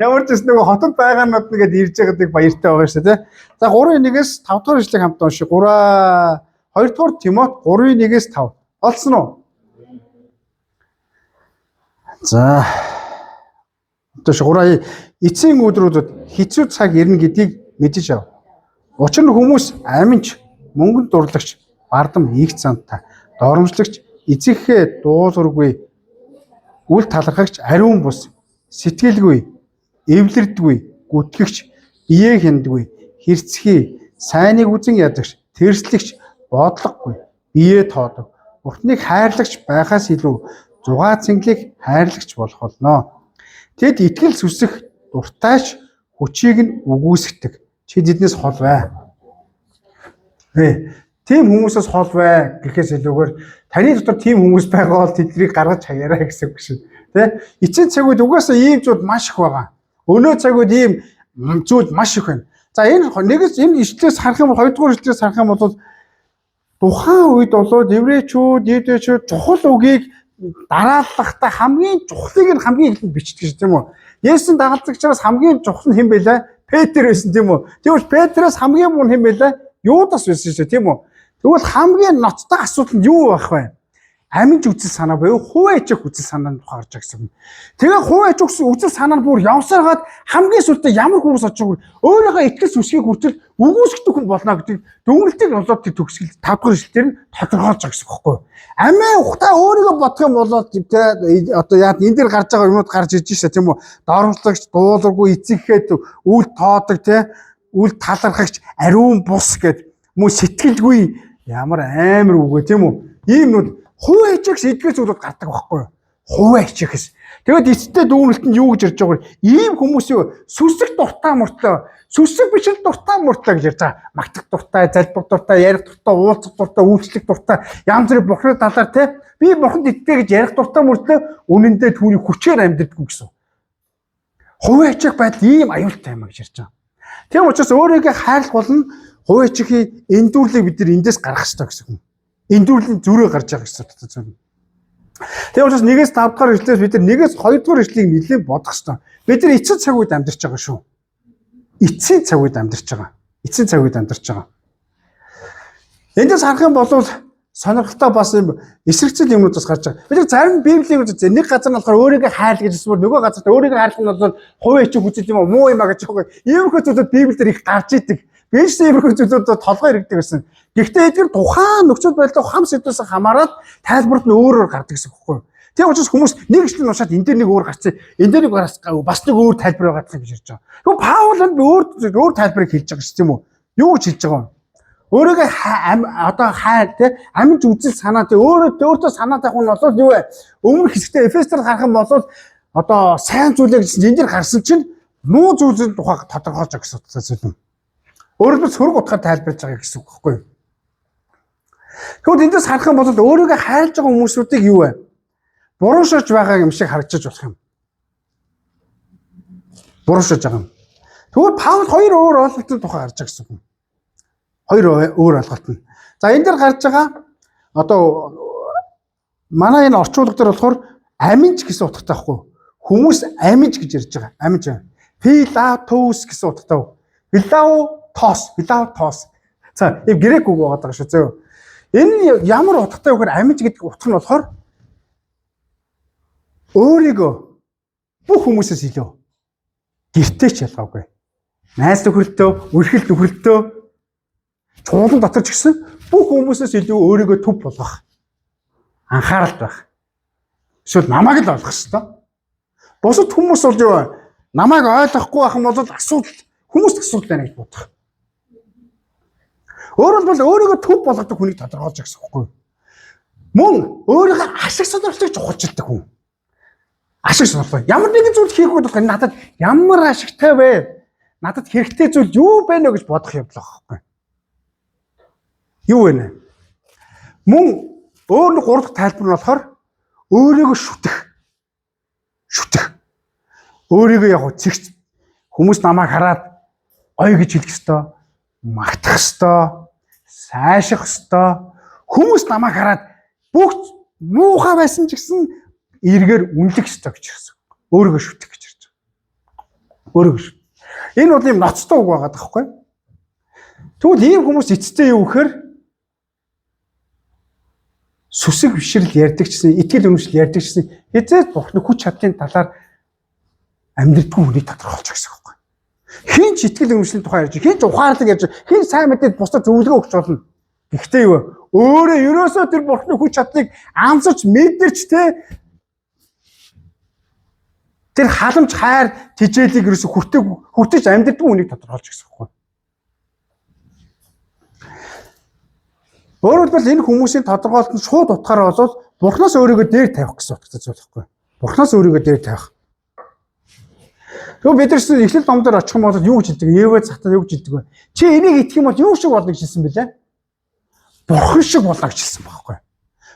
ямар ч нэг хотод байгаанууд нэгэд ирж байгааг баяртай байгаа шүү тий. За 3:1-ээс 5 дугаар ишлэг хамтдаа уншия. 2 дугаар Тимот 3:1-ээс 5. Олсон уу? За Тэгэхээр эцсийн өдрүүдэд хэцүү цаг ирнэ гэдгийг мэдэж ав. Учир нь хүмүүс аминч, мөнгөнд дурлагч, бардам их цантай, доромжлагч, эзэгхээ дуулуургүй, үл талархагч, ариун бус, сэтгэлгүй, эвлэрдгүй, гүтгэгч, биеэ хяндгүй, хэрцгий, сайныг үзэн ядагч, тэрслэгч, бодлогогүй, биеэ тоодог, Бурхныг хайрлагч байхаас илүү зугаа цэнгэлийг хайрлагч болох болно. Тэд итгэл сүсэх дуртайч хүчийг нь үгүйсгдэг. Чи тэднээс хол бай. Тийм хүмүүсээс хол бай гэхээс илүүгээр таны дотор тийм хүмүүс байгаа бол тэднийг гаргаж хаяарай гэсэн үг шүү. Тэ? Эцсийн цаг үед угаасаа ийм зүйл маш их байгаа. Өнөө цаг үед ийм зүйл маш их байна. За энэ ишлээс харах юм бол 2 дугаар ишлээс харах юм бол тухайн үед болоод еврейчүүд, юудэчүүд чухал үгийг дарааллахтаа хамгийн чухлыг нь хамгийн ихэнд бичдэг шүү тийм үү? Есүсийн дагалдагчаас хамгийн чухал нь хэн байлаа? Петр байсан тийм үү? Тэгвэл Петраас хамгийн муу хэн байлаа? Юудас байсан шүү тийм үү? Тэгвэл хамгийн ноцтой асуудал нь юу байх вэ? Аминж үзэл санаа буюу хувь ээжих үзэл санаанд гарч байгаа гэсэн. Тэгээ хувь ээж үзэл санаа нь бүр явсараад хамгийн сүлдээ ямар хүмүүс очиж өөрийнхөө итгэл сүсгийг хүртэл үгүйсгэх хүн болно гэдэг дүнэлтийг болоод тэр төгсгөл 5 дахь ишлэлээр нь тодорхойлж байгаа гэсэн үг байхгүй юу? Амиа ухтаа өөрийгөө бодох юм болоод одоо яа энэ дээр гарч байгаа юмуд гарч ирж шээ тийм үү? Доромжлагч, дуулуургүй, эцэгхэд үл тоодог те үл талархагч, ариун бус гэд мөн сэтгэлгүй ямар амар үгүй тийм үү? Ийм нүд хувь ээжигс эдгээр зүйлүүд гардаг байхгүй юу? Хувь ээжигс. Тэгэд эцтэй дүүнэлт нь юу гэж ярьж байгаа вэ? Ийм хүмүүс юу сүсэг дуртай муртай, сүсэг биш л дуртай муртай гэж ярьж байгаа. Магтах дуртай, залбир дуртай, ярих дуртай, уулзах дуртай, үйлчлэх дуртай, янз бүрийн бурхны талаар те би бурханд итгэ гэж ярих дуртай муртай үнэндээ түүний хүчээр амьддаггүй гэсэн. Хувь ээжиг байдал ийм аюултай юм гэж ярьж байгаа. Тийм учраас өөрийгөө хайрлах болно хувь ээжигийн эндүрлийг бид нар эндээс гаргах хэрэгтэй гэсэн юм. Эндүрлийн зүрээ гарч байгаа гэсэн үг зүйл. Тийм учраас 1-ээс 5 дахь ишлээс бид нар 1-ээс 2 дахь ишлийг нэлээд бодох хэрэгтэй. Бид нар эцсийн цаг үед амьдарч байгаа шүү. Эцсийн цаг үед амьдарч байгаа. Эцсийн цаг үед амьдарч байгаа. Эндээс харах юм бол сонирхолтой бас юм эсрэгцэл юмнуудаас гарч байгаа. Бид нар зарим Библийг үзээ нэг газар нь болохоор өөрийгөө хайр гэж хэлсэн бол нөгөө газарт өөрийгөө хайрлах нь бол хувь ээжиг үзэл юм уу муу юм а гэж байгаа. Иймэрхүү зүйлүүд Библиэр их гарч идэг. Биш иймэрхүү зүйлүүд толгой иргэдэг гэсэн. Гэхдээ эдгээр тухайн нөхцөл байдлаа хам сэдвээс хамаарат тайлбарт нь өөрөөр гардаг гэсэн үг байхгүй юу? Тийм учраас хүмүүс нэг ишлэн уншаад энэ дээр нэг өөр гарцсан, энэ дээр нэг бас нэг өөр тайлбар байгаа гэж ярьж байгаа. Тэгвэл Паул нь өөр тайлбарыг хэлж байгаа шүү дээ юм уу? Юу гэж хэлж байгаа юм? Өөрийгөө одоо амьд үзэл санаа тий өөртөө санаатай хүн нь бол юу вэ? Өмнөх хэсэгтээ Эфесээр харах юм бол одоо сайн зүйлээ гэсэн энэ дэр гарсан чинь муу зүйлийн тухай тодорхойлж байгаа гэсэн утгатай юм. Өөрөөр сөрөг утгаар тайлбарлаж байгаа гэсэн үг байхгүй юу? Тэгвэл эндээс харах юм бол өөрийгөө хайрлаж байгаа хүмүүсүүдийг юу вэ? Буруу шиж байгаа юм шиг харагдаж болох юм. Буруу шиж байгаа юм. Тэгвэл Паул хоёр өөр ойлголтын тухай гарч байгаа гэсэн үг. Хоёр өөр ойлголт нь. За энэ дээр гарч байгаа одоо манай энэ орчуулга дээр болохоор аминч гэсэн утгатай байхгүй. Хүмүүс аминч гэж ярьж байгаа. Аминч. Пилатус гэсэн утгатай. Пилаутос. За ийм грек үг байгаа шүү зөө. Энэ ямар утгатай вэ гэхээр аминч гэдэг утга нь болохоор өөрийгөө бүх хүмүүсээс илүү гэртээ ч ялгаагүй. Найз нөхөрлөлтөө, үргэлж нөхөрлөлтөө чуулган дотор ч гэсэн бүх хүмүүсээс илүү өөрийгөө төв болгох. Анхааралтай байх. Эсвэл намайг л олох хэрэгтэй. Бусад хүмүүс бол юу вэ? Намайг ойлгохгүй байх юм бол хүмүүст асуудал байна гэж бодох. Өөрөөр хэлбэл өөрийгөө төв болгодог хүнийг тодорхойлж байгаа гэсэн үг байхгүй юу? Мөн өөрийгөө ашиг сонирхлыг чухалчилдаг хүн. Ашиг сонирхлоо. Ямар нэгэн зүйл хийх үед бол надад ямар ашигтай вэ? Надад хэрэгтэй зүйл юу байна вэ гэж бодох явдал байхгүй юу? Юу вэ? Мөн өөр нэг гурав дахь тайлбар нь болохоор өөрийгөө шүтэх. Өөрийгөө яг зэгц хүмүүс намайг хараад гоё гэж хэлэх ёстой, магтах ёстой, сайших ёстой. Хүмүүс намайг хараад бүх муухай байсан ч гэсэн эргээр үнэлэх ёстой гэж хэлсэн. Өөрийгөө шүтэх гэж ярьж байгаа. Өөрийгөө шүт. Энэ бол юм ноцтой үг байгаа байхгүй. Тэгвэл ийм хүмүүс эцэстээ юу гэхээр сүсэг бишрэл ярьдаг гэсэн, итгэл үнэмшил ярьдаг гэсэн эцэст бурхны хүч чадлын талаар амьдрдаггүй хүнийг тодорхойлж байгаа гэсэн үг байна. Хин ч итгэл үнэмшлийн тухай ярьж, хин ч ухаарлаг ярьж, хин сайн мэдээд бусдад зөвлөгөө өгч болно. Гэхдээ юу вэ? Өөрөө ерөөсөө тэр бурхны хүч чадлыг амсаж мэдэрч тэр халамж хайр тижээлийг ерөөсөө хүртэж амьдрдаггүй хүнийг тодорхойлж байгаа гэсэн үг байна. Өөрөөр хэлбэл энэ хүмүүсийн тодорхойлолт нь шууд утгаараа бол бурхнаас өөрийгөө дээр тавих гэсэн утгатай зүйл байхгүй. Бурхнаас өөрийгөө дээр тавих. Тэгвэл бид нар эхлэл ном дээр очих юм бол юу гэж хэлдэг? Евэ цахтаа юу гэж хэлдэг вэ? Чи энийг итгэх юм бол юу шиг болно гэж хэлсэн бэлээ? Бурхан шиг болно гэж хэлсэн байхгүй.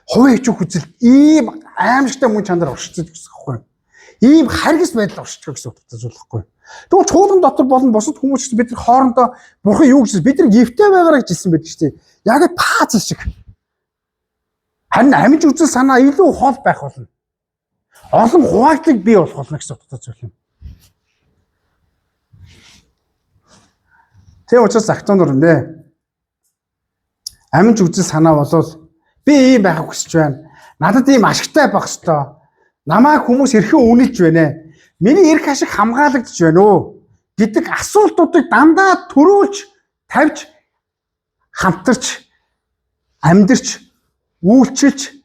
Хувийн хичээх үзэл ийм аимшигтай мөн чанар оршиж гэсэн байхгүй. Ийм харгас байдал оршиж гэсэн утгатай зүйл байхгүй. Тэгвэл чуулган дотор болон бусад хүмүүс бид нар хоорондоо бурхан юу гэж бид нар гівтэй байгаараа гэж хэлсэн байдаг шүү дээ. Яг пааз шиг. Харин амиж үзэл санаа илүү хол байх болно. Олон хуваагдлыг бий болох болно гэсэн утгатай зүйл юм. Тэг учраас актонор нэ. Амиж үзэл санаа болвол би ийм байхыг хүсэж байна. Надад ийм ашигтай байх ёстой. Намайг хүмүүс хэрхэн үнэлж байна. Миний эрх ашиг хамгаалагдж байна уу гэдэг асуултуудыг дандаа төрүүлж тавьж хамтарч амьдарч үйлчилж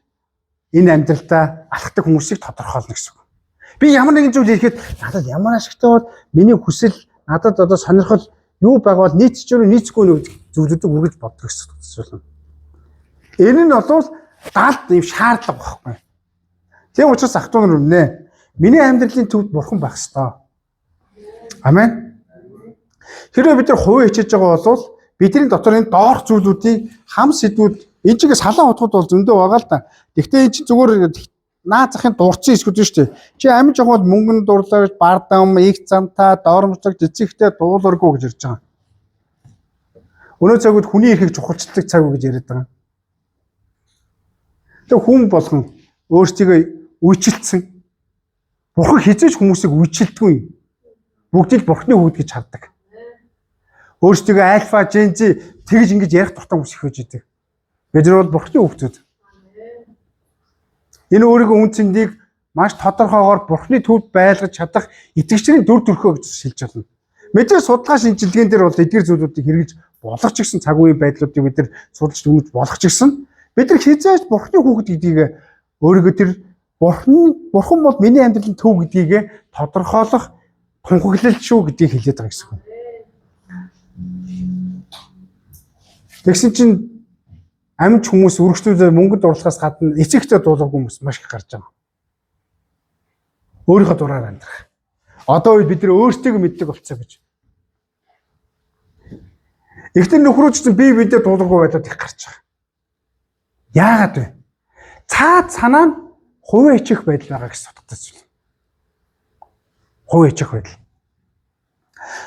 энэ амьдралдаа алхдаг хүмүүсийг тодорхойлно гэсэн үг. Би ямар нэгэн зүйл хийхэд надад ямар ашигтай бол миний хүсэл надад одоо сонирхол юу байгаад нийцж өгөө нийцгүй нэ зүйлүүдийг үргэлж боддог гэсэн үг. Энэ нь бол даалт юм шаардлага байхгүй. Тийм учраас ахтун нүнэ. Миний амьдралын төвд бурхан байх ёстой. Амен. Хэрвээ бид нар хувийн хичээж байгаа бол бидний дотор энэ доорх зүйлүүдийн хам сэдвүүд энэ чигээ салан утгууд бол зөндөө байгаа л да. Гэхдээ энэ чинь зүгээр наад захын дурдсан хэсгүүд шүү дээ. Чи амиж яваад мөнгөнд дурлаа гэж бардам, их замтаа, доормжлог, цэцэгтэй дуулуургүй гэж ярьж байгаа. Өнөө цагууд хүний эрхийг чухалчилдаг цаг үг гэж яриад байгаа. Тэг хүн болгон өөрсдийгөө үйчилсэн. Бурхан хизээж хүмүүсийг үйчилдэггүй. Бүгдийг бурхны хүүхэд гэж хардаг. Өөрсдийгөө альфа, жензи тэгж ингэж ярих дуртай хүмүүс их байж идэг. Бид нар бол бурхны хүүхдүүд. Энэ өөрийнхөө үн цэнийг маш тодорхойгоор бурхны төвд байлгаж чадах итгэгчдийн дүр төрхөө гэж шилж байна. Мэдээ судалгаа шинжилгээнд дээр бол эдгээр зүйлүүдийг хэрэгж болгох ч гэсэн цаг үеийн байдлуудыг бид нар судалж дүгнэж болгох ч гэсэн бид нар хизээж бурхны хүүхэд гэдгийг өөрийгөө тэр Бурхан бол миний амьдралын төв гэдгийг тодорхойлох тунхаглал шүү гэдгийг хэлээд байгаа гэсэн үг. Тэгсэн чинь амьд хүмүүс үргэлжлүүлээ мөнгөд дурлахаас гадна эцэгтэй дуулах хүмүүс маш их гарч байгаа. Өөрийнхөө дураар амьдрах. Одоо үед бид нэр өөрсдийгөө мэддэг болцоо гэж. Эхнэр нөхрөөч чинь бие биендээ дуулахгүй байдлууд их гарч байгаа. Яагаад вэ? Цаад санаа нь хувийн ичих байдал байгаа гэж судалдаг зүйл. Хувийн ичих байдал.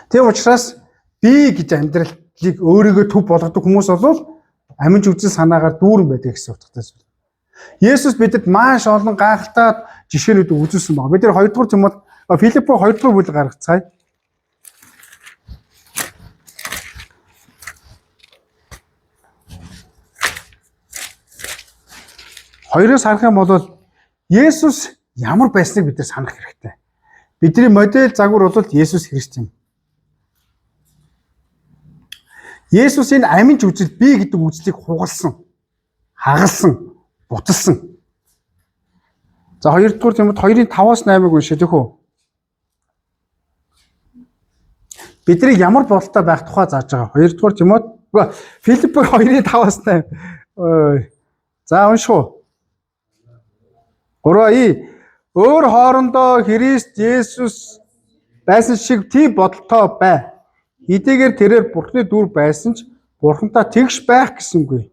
Тийм учраас би гэж амьдралыг өөрийгөө төв болгодог хүмүүс бол аминж үзэл санаагаар дүүрэн байдаг гэсэн утгатай зүйл. Есүс бидэд маш олон гайхалтай жишээнүүд үзүүлсэн байна. Бид нэр 2 дугаар Тимот Филиппо 2 дугаар бүлэг гаргацгаая. 2-оос харах юм бол Есүс ямар байсныг бид нар санах хэрэгтэй. Бидний модель загвар бол Есүс Христ юм. Есүс энэ аминж үзэл би гэдэг үзлийг хугалсан, хагалсан, буталсан. За 2 дугаар Тимот 2-ын 5-аас 8-ыг уншъя тэхүү. Бидний ямар бололтой байх тухай зааж байгаа. 2 дугаар Тимот Филиппо 2-ын 5-аас 8. За уншуу. 3 өөр хоорондоо Христ Есүс байсан шиг тийм бодолтой бай. Хэдийгээр тэрээр Бурхны дүр байсан ч Бурхантай тэгш байх гэсэнгүй.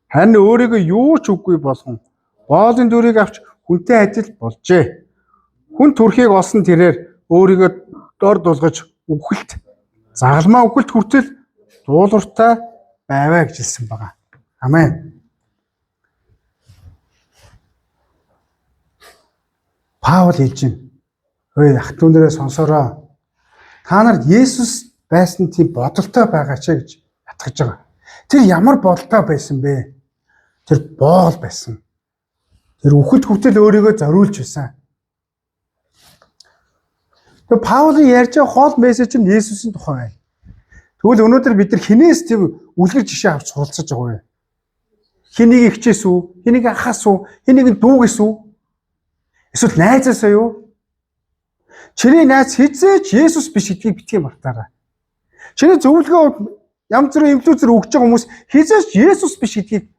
Харин өөрийгөө юу ч үгүй болгон боолын дүрийг авч хүнтэй адил болжээ. Хүн төрхийг олсон тэрээр өөрийгөө дор дулгаж үхэлт загалмаа үхэлт хүртэл дуулууртай байваа гэж хэлсэн байна. Амен. Паул хэлж байна. Ой ах дүүнэрээ сонсороо. Та нар Есүс байсан тийм бодолтой байгаа ч гэж ятгах байгаа. Тэр ямар бодолтой байсан бэ? Тэр боол байсан. Тэр үхэлд хүртэл өөрийгөө зориулж байсан. Тэр Паулын ярьж байгаа хоол мессеж нь Есүсийн тухай байна. Тэгвэл өнөөдөр бид нар хинээс тийм үлгэр жишээ авч суралцаж байгаа вэ? Хэнийг ихчээс үү? Хэнийг ахаас үү? Хэнийг дүүгээс үү? Эсвэл найзаасаа юу? Чиний найз хизээч Есүс биш гэдгийг битгий мартаарай. Чиний зөвлөгөө янз бүрийн инфлюенсер өгч байгаа хүмүүс хизээч Есүс биш гэдгийг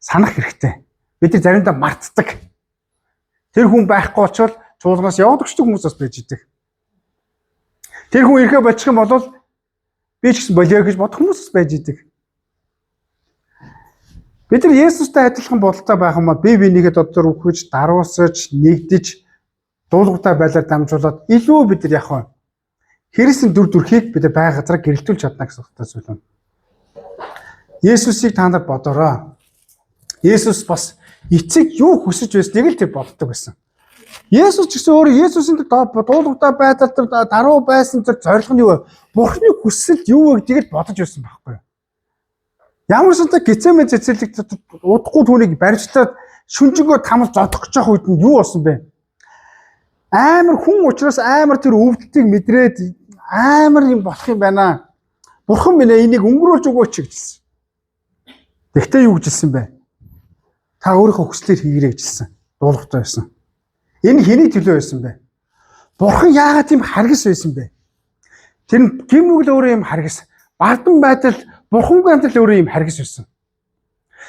санах хэрэгтэй. Бид нар заримдаа мартдаг. Тэр хүн байхгүй очвол чуулганаас яваад өгчдөг хүмүүс бас байж идэг. Тэр хүн ирэхэ болчих юм бол би ч гэсэн болио гэж бодох хүмүүс байж идэг. Бид нар Есүстэй адилхан бодолтой байх юм бол бие бинийгээ дотроо үхэж, даруусаж, нэгдэж, дуулууртай байлаар дамжуулаад илүү бид нар явах. Христийн дүр төрхийг бид нар бай газараа гэрэлтүүлж чадна гэсэн утгатай зүйл юм. Есүсийг та нар бодороо. Есүс бас эцэг юу хүсэж байсныг л тэр боддог байсан. Есүс ч гэсэн өөрөө Есүсийн дуулууртай байдал тэр даруй байсан тэр зорилго нь юу вэ? Бурхны хүсэл юу вэ гэдгийг бодож байсан байхгүй юу? Ямар сантай Гецеман цэцэрлэгт удахгүй түүнийг барьжтаад шүнжэнгөө тамал зодох гэж байгаа үед нь юу болсон бэ? Амар хүн учраас амар тэр өвдөлтийг мэдрээд амар юм болох юм байна. Бурхан минь энийг өнгөрүүлж өгөөч гэжсэн. Тэгтээ юу гэжсэн бэ? Та өөрийнхөө хүслээр хийгэрэй гэжсэн. Дуулууртай байсан. Энэ хэний төлөө байсан бэ? Бурхан яагаад тийм харгас байсан бэ? Тэр гимнүгэл өөрөө юм харгас. Бардам байдал Бурхангүй амьдрал өөрөө юм харгас байсан.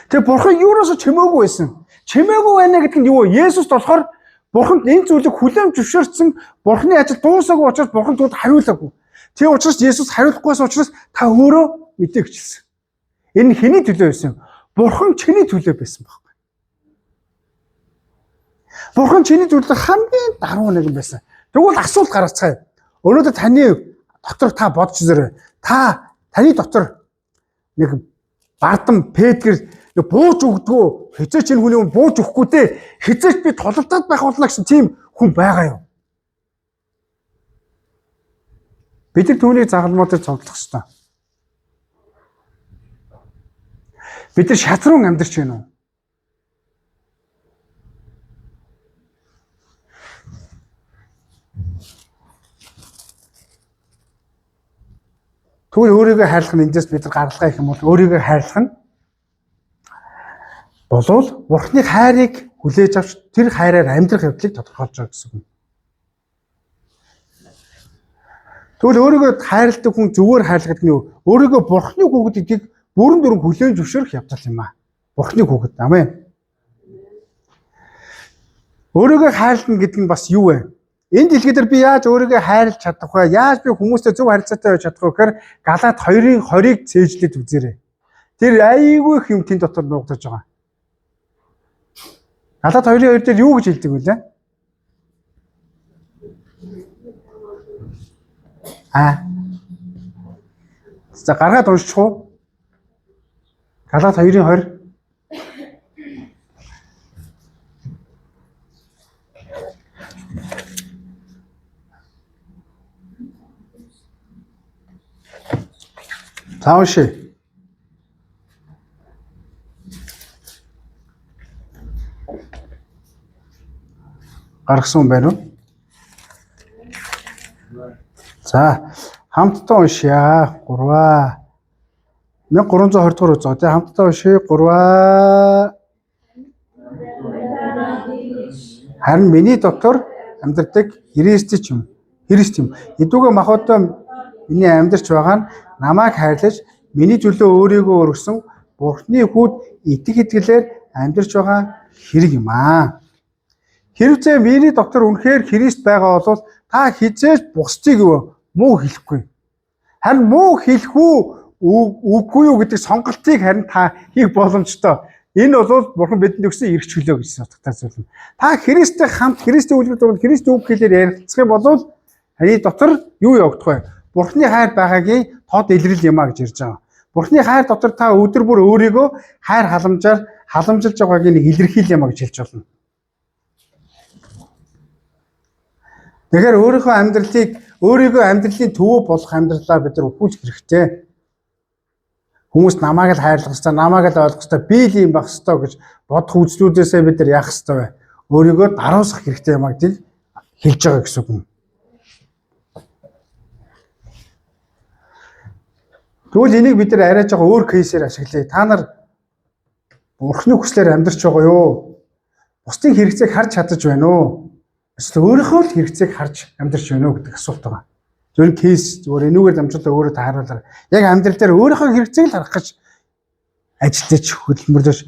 Тэгээ Бурхан юуроос чимээгүй байсан. Чимээгүй байна гэдэг нь юу вэ? Есүс болохоор Бурханд энэ зүйлийг хүлээн зөвшөөрсөн Бурханы ажил дуусаагүй учраас Бурхан түүнд хариулаагүй. Тийм учраас Есүс хариулахгүйс учраас та өөрөө мэдээ гэжэлсэн. Энэ хэний төлөө байсан юм? Бурхан чиний төлөө байсан байхгүй. Бурхан чиний төлөө хамгийн даруй нэгэн байсан. Тэгвэл асуулт гаргацгаая. Өнөөдөр таны дотор та бодож үзээрэй. Таны дотор нэг бардам Петр нэг бууж өгдгөө хизээч энэ хүний бууж өгөхгүй дээ хизээч би тололтоод байх болно гэсэн тийм хүн байгаа юу? Бид нар түүнийг загалмаатай цогцлох ёстой. Бид нар шатран амьдарч байна уу? Тэгвэл өөрийгөө хайрлах нь эндээс бид нар гаргалгаа их юм бол өөрийгөө хайрлах нь болвол Бурхны хайрыг хүлээж авч тэр хайраар амьдрах явдлыг тодорхойлж байгаа гэсэн үг. Тэгвэл өөрийгөө хайрладаг хүн зүгээр хайрлагдаг нь юу? Өөрийгөө Бурхны хүүхэд гэдгийг бүрэн дүрэн хүлээн зөвшөөрөх явдал юм аа. Бурхны хүүхэд. Амен. Өөрийгөө хайрлана гэдэг нь бас юу вэ? Энэ дэлхий дээр би яаж өөрийгөө хайрлаж чадах вэ? Яаж би хүмүүстэй зөв харилцаатай байж чадах вэ гэхээр Галаат 2-ын 20-ыг цээжлээд үзээрэй. Тэр айгүй их юм тэн дотор нуугдаж байгаа. Галаат 2-ын 2 дээр юу гэж хэлдэг вэ? За гаргаад уншчих уу? Галаат 2-ын 20. Тааши. Гаргасан байна уу? За хамтдаа уншъя. 3 1320 дугаар үзөө. Тэ хамтдаа уншъя. 3 Харин миний дотор амьдардаг Христ юм. Эдүүгээ махбодоо миний амьдарч байгаа нь намайг хайрлаж миний төлөө өөрийгөө өргөсөн Бурхны хүүд итг итгэлээр амьдарч байгаа хэрэг юм аа. Хэрвээ миний дотор үнэхээр Христ байгаа бол та хизээж бусдыг муу хэлэхгүй. Харин муу хэлэх үгүй юу гэдэг сонголтыг харин та хийх боломжтой. Энэ бол Бурхан бидэнд өгсөн эрх чөлөө гэж утгатай зүйл. Та Христтэй хамт Христийн үлгэр дуурал Христийн үг хэлээр ярилцах юм бол таны дотор юу явагдах вэ? Бурхны хайр байгаагийн тод илрэл юм а гэж ярьж байгаа. Бурхны хайр дотор та өдөр бүр өөрийгөө хайр халамжилж байгаагийн нэг илэрхийл юм а гэж хэлж болно. Тэгэхээр өөрийгөө амьдралын төв болох амьдралаа бид нар өгүүлэх хэрэгтэй. Хүмүүс намайг л хайрлах ёстой, намайг л ойлгох ёстой, би л юм байх ёстой гэж бодох үзлүүдээсээ бид нар яах ёстой вэ? Өөрийгөө даруусгах хэрэгтэй юм а гэдгийг хэлж байгаа гэсэн үг юм. Тэгвэл энийг бид нар арайж байгаа өөр кейсээр ашиглая. Та нар Бурхны хүслээр амьдарч байгаа юу? Бусдын хэрэгцээг харж чадаж байна уу? Эсвэл өөрийнхөө л хэрэгцээг харж амьдарч байна уу гэдэг асуулт байгаа. Зөвхөн кейс зүгээр энүүгээр дамжуулаад өөрөөд харуулаарай. Яг амьдрал дээр өөрийнхөө хэрэгцээг л харах гэж ажиллаж хөдөлмөрлөж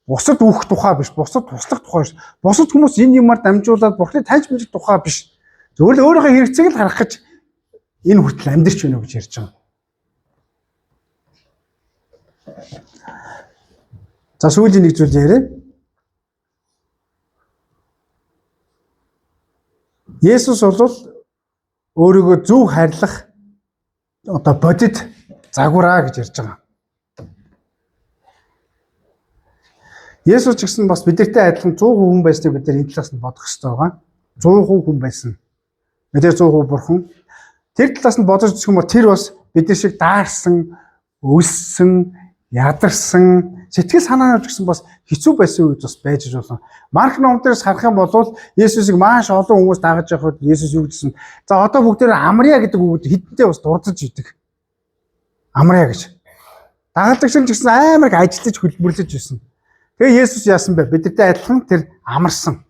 бусад үүх тухай биш, бусад туслах тухай биш. Бусад хүмүүс энэ юмар дамжуулаад Бурхны таньж мэдэх тухай биш. Зөвхөн л өөрийнхөө хэрэгцээг л харах гэж энэ хүртэл амьдарч байна уу гэж ярьж байгаа. За сүүлийн нэг зүйл яриа. Есүс бол өөрийгөө зөв хайрлах бодит загвараа гэж ярьж байгаа. Есүс ч гэсэн бас бидэртэй адилхан 100% хүн байсныг бид нар энэ талаас нь бодох хэрэгтэй байгаа. 100% хүн байсан. Мэдээ 100% бурхан. Тэр талаас нь бодож үзэх юм бол тэр бас бидний шиг даарсан, өлссөн, ядарсан, сэтгэл санаанууд гэсэн бас хэцүү байсан үед бас байж болно. Марк номдоос харах юм бол Есүсийг маш олон хүмүүс дагаж явахад Есүс юу гэсэн. За одоо бүгдээр амрья гэдэг үгд хитэнтэй бас дурдж идэг. Амрья гэж. Дагалдагч нь ч гэсэн амар их ажиллаж хөлбөрлөж байсан. Тэгээ Есүс яасан бэ? Бидэртэй адилхан тэр амарсан.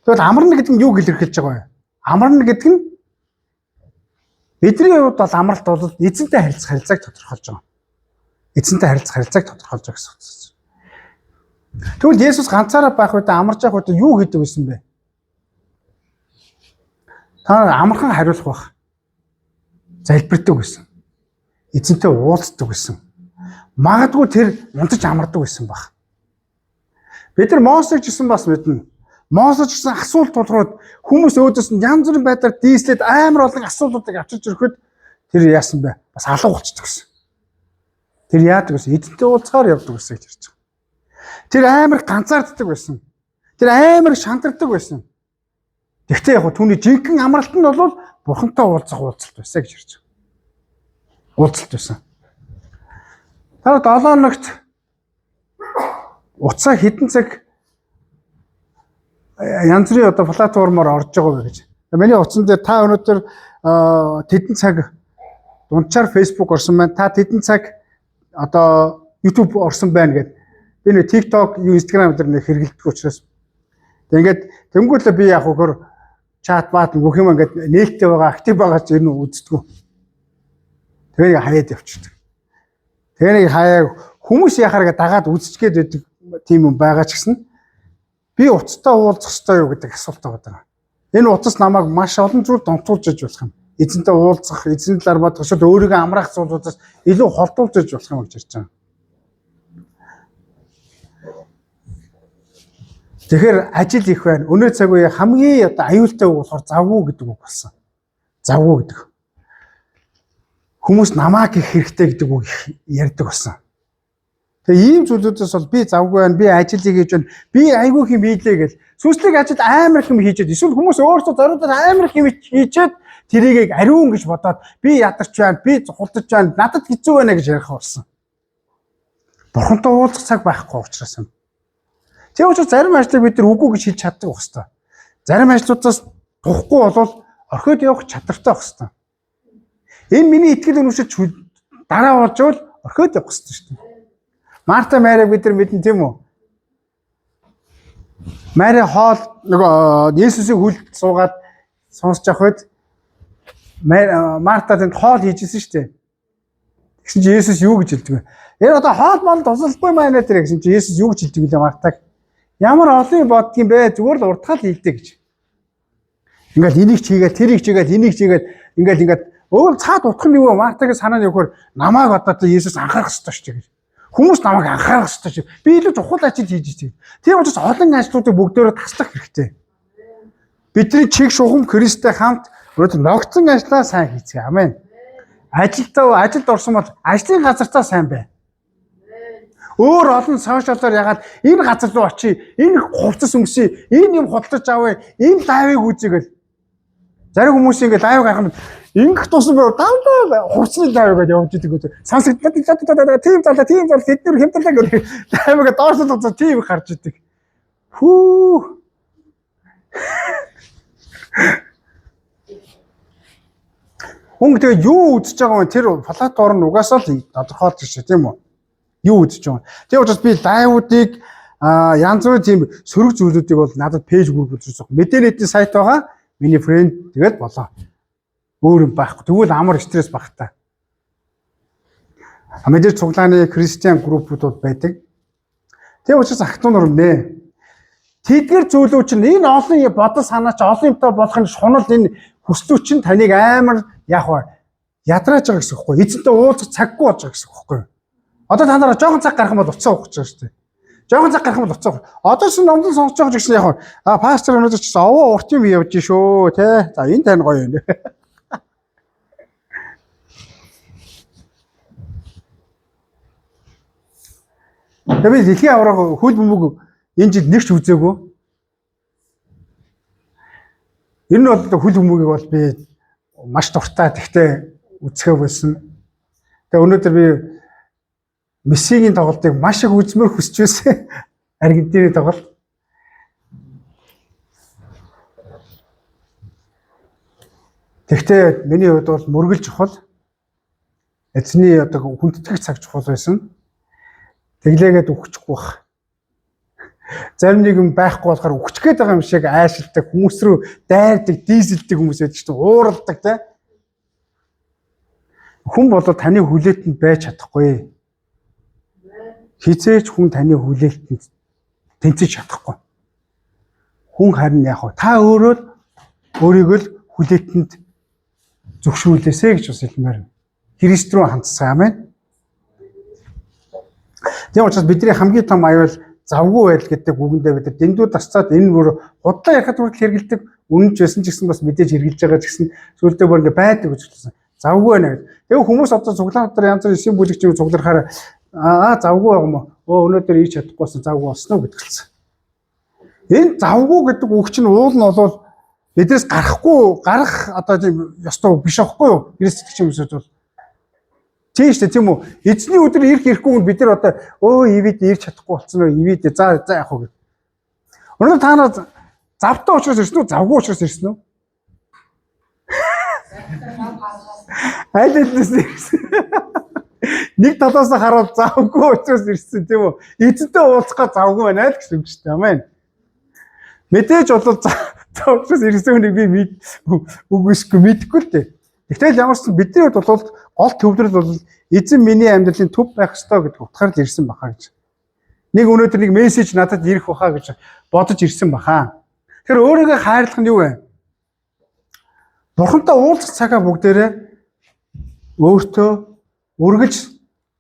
Тэгвэл амарна гэдэг нь юу илэрхийлж байгаа вэ? Амарна гэдэг нь бидний хувьд бол амралт бол эзэнтэй харилцааг тодорхойлж байгаа. Эзэнтэй харилцааг тодорхойлж байгаа гэсэн үг. Тэгвэл Есүс ганцаараа байх үед амарч явах үед юу хийдэг байсан бэ? Та амархан хариулах байх. Залбирдаг байсан. Эзэнтэй уулздаг байсан. Магадгүй тэр унтаж амардаг байсан баг. Бид нар Мосег гэсэн бас мэднэ. Мосеч гэсэн асуулт тулгараад хүмүүс өөдөөс нь янз бүрийн байдлаар дийслээд амар олон асуудлуудыг авчирч ирэхэд тэр яасан бэ? Бас алга болчихдог гэсэн. Тэр яадаг вэ? Эзэнтэй уулзахаар явдаг гэсэн гэж ярьж байгаа. Тэр амар ганцаарддаг байсан. Тэр амар шантардаг байсан. Тэгвэл яг түүний жинхэнэ амралт нь бол Бурхантай уулзах уулзалт байсан гэж ярьж байгаа. Уулзалт байсан. Та 7 хоногт уцаа хэдэн цаг янз бүрийн одоо платформоор орж байгаа гэж. Миний утсан дээр та өнөөдөр тэдэн цаг дунджаар Facebook орсон байна. Та тэдэн цаг одоо YouTube орсон байна гэд. Би нэг TikTok, Instagram дээр нэг хэрэглэдэг учраас. Тэгээд тэнгуүлээ би яг хөр чат бат бүх юм ингээд нээлттэй байгаа, актив байгаа ч ер нь үздэг. Тэгээ хаяад явчихдаг. Тэгээ нэг хаяа хүмүүс яхаар дагаад үзчихгээд байдаг тийм юм байгаа ч гэсэн би уцтай уулзах ёстой юу гэдэг асуулт байгаа. Энэ утас намайг маш олон зүйл донтуулж иж болох юм. Эзэнтэй уулзах, эзэн талаар бодох, шууд өөрийгөө амраах зүйлүүдээс илүү холдуулж иж болох юм гэж ярьж байгаа. Тэгэхээр ажил их байна. Өнөө цаг үе хамгийн одоо аюултай үг болохоор завгүй гэдэг үг болсон. Завгүй гэдэг. Хүмүүс намааг их хэрэгтэй гэдэг үг ярьдаг болсон. Тэгээ ийм зүйлүүдээс бол би завгүй байна, би ажил хийж байна, би айгүй хэм хийлээ гэж сүнслэг ажил амар хэм хийчихэд эсвэл хүмүүс өөрсдөө зориулаад амар хэм хийчихэд тэрийг ариун гэж бодоод би ядарч байна, би хулдаж байна, надад хэцүү байна гэж ярих болсон. Бурхантай уулзах цаг байхгүй учраас юм. Тийм учраас зарим ажлыг бид нар үгүй гэж хэлж чаддаг байх хэвээр. Зарим ажлуудаас тухгүй болвол орхиод явах чадвартай байх хэвээр. Энэ миний итгэл үнэмшил дараа болж бол орхиод явах хэвээр шүү дээ. Марта Марийг бид нар мэднэ тийм үү? Мари хоол нөгөө Есүсийг хүлд суугаад сонсож авахд Марта тэнд хоол хийжсэн шүү дээ. Тэгсэн чинь Есүс юу гэж хэлдэг вэ? Энэ одоо хоол мал тусалгүй маань дээр гэсэн чинь Есүс юу гэж хэлдэг вэ Мартаг? Ямар олон боддгийм бэ? Зүгээр л уртгаал хийлдэ гэж. Ингээл энийг чийгээд тэрийг чийгээд энийг чийгээд ингээл өөр цаад утах нь юу вэ? Мартагийн санаа нь юу гэхээр намайг одоо Есүс анхаарах ёстой шүү дээ. Хүмүүс намайг анхаарах ёстой шүү. Би илүү чухал ажил хийж байгаа. Тийм учраас олон ажлуудыг бүгдээрээ таслах хэрэгтэй. Бидний чиг шугам Христтэй хамт өнөөдөр ногцон ажлаа сайн хийцгээе. Амен. Ажилд орсон бол ажлын газартаа сайн бай. Өөр олон сошиалаар ягаад энэ газар руу очие, энэ хувцас өмсөе, энэ юм худалдаж авъя, энэ лайвыг үзье гэл. Зарим хүмүүс ингээд лайв гаргахад ингэх тусан бай давдаа хувцсны лайв гэдээ явж идэг гэдэг. Сансагдаад тийм залаа тэд нар хэмтэлээ гэдэг. Лайвгаа доошлоо тийм их гарч идэг. Хүү. Хүн тэгээ юу үзэж байгаа вэ? Тэр платформ нь угаасаа л тодорхойлж шүү, тийм үү? Юу үзэж байгаа. Тийм учраас би лайвуудыг янз бүрийн тийм сөрөг зүйлүүдийг бол надад пэйж бүрг үзэж байгаа. Мэдээллийн сайт байгаа. Миний фрэнд тэгээд болоо. Өөр юм байхгүй. Тэгвэл амар стресс багтаа. Мэдээж цуглааны христиан группууд байдаг. Тийм учраас ахтун нурнэ. Тэдгэр зүйлүүд чинь энэ олон бодол санаа ч олон юмтай болох нь шунал энэ хүслүүд чинь таныг амар яах вэ? Ядрааж байгаа гэсэн үг байхгүй. Эзэнтэй уулзах цаггүй болж байгаа гэсэн үг байхгүй. Одоо та нараа жоохон цаг гарах юм бол уцаа уух гэж байгаа шүү дээ. Жоохон цаг гарах юм бол уцаа. Одоо ч номдон сонсож байгаа гэсэн яг пастор өнөөдөр ч овоо урт юм явж шүү те. За энэ тань гоё юм. Тэгээд дэлхийн авраг хөл бөмбөг энэ жил нэг ч үзээгүй. Энэ нь бол хөл бөмбөгийг бол би маш дуртай тэгтээ үзэхээ болсон. Тэгээ өнөөдөр би Мессигийн тоглолтыг маш их үзмээр хүсэж байсан. Аргентины тоглолт. Тэгтээ миний хувьд бол мөргөл чухал. Эзний одоо хүндэтгэх цаг чухал байсан. Тэглээгээд өгчихгүй бах. Зарим нэг юм байхгүй болохоор өгчих гээд байгаа юм шиг айшилдаг, хүмүүс рүү дайрдаг, дизелдэг хүмүүс байдаг шүү дээ. Ууралдаг те. Хүн болоо таны хүлээтэнд байж чадахгүй. Хизээч хүн таны хүлээлтэнд тэнцэж чадахгүй. Хүн харин яг та өөрөө өөрийгөө л хүлээтэнд зөвшөөрлөөсэй гэж бас хэлмээр байна. Христ рүү хандсаа амин. Тийм учраас бидний хамгийн том аюул завгүй байдал гэдэг үгэндээ бид дэндүү тасцаад энэ бүр худлаа ярихад хүртэл хэрэгэлдэг үнэнч байсан ч гэсэн бас мэдээж хэрэгжилж байгаа ч гэсэн зүйлдээ бүр ингээ байдаг гэж хэлсэн. Завгүй байна гэдэг. Тэгээ хүмүүс одоо цуглаан дотор янз бүрийн эсийн бүлэгчийг цугларахаар завгүй байгаа юм уу? Өнөөдөр ийж чадахгүйсэн завгүй болсон уу гэдэг хэлсэн. Энэ завгүй гэдэг үг чинь уул нь бол бидээс гарах одоо тийм ёстой биш аахгүй юу? Христч хүмүүсүүд бол тийм шүү дээ тийм үү? Эзний өдөр ирэх ирэхгүй бид нар одоо ивэд ирч чадахгүй болсон уу? Ивэд за яах вэ? Өнөөдөр та нар завтай учраас ирсэн үү? Завгүй учраас ирсэн үү? Аль аль ирсэн? нэг талаас нь хараад завгүй учраас ирсэн тийм үү? Эзэнтэй уулзах завгүй байна л гэсэн үг шүү дээ. Амен. Мэдээж бол завчаас ирсэн хүнийг би үгүйсгүй мэдэхгүй л дээ. Гэтэл ямар ч бидний хувьд бол гол төвлөрөл бол эзэн миний амьдралын төв байх ёстой гэдэг утгаар л ирсэн баха гэж. Нэг өнөөдөр нэг мессеж надад ирэх баха гэж бодож ирсэн баха. Тэгэхээр өөрийгөө хайрлах нь юу вэ? Бурхантай уулзах цагаа бүгдээрээ өөртөө үргэлж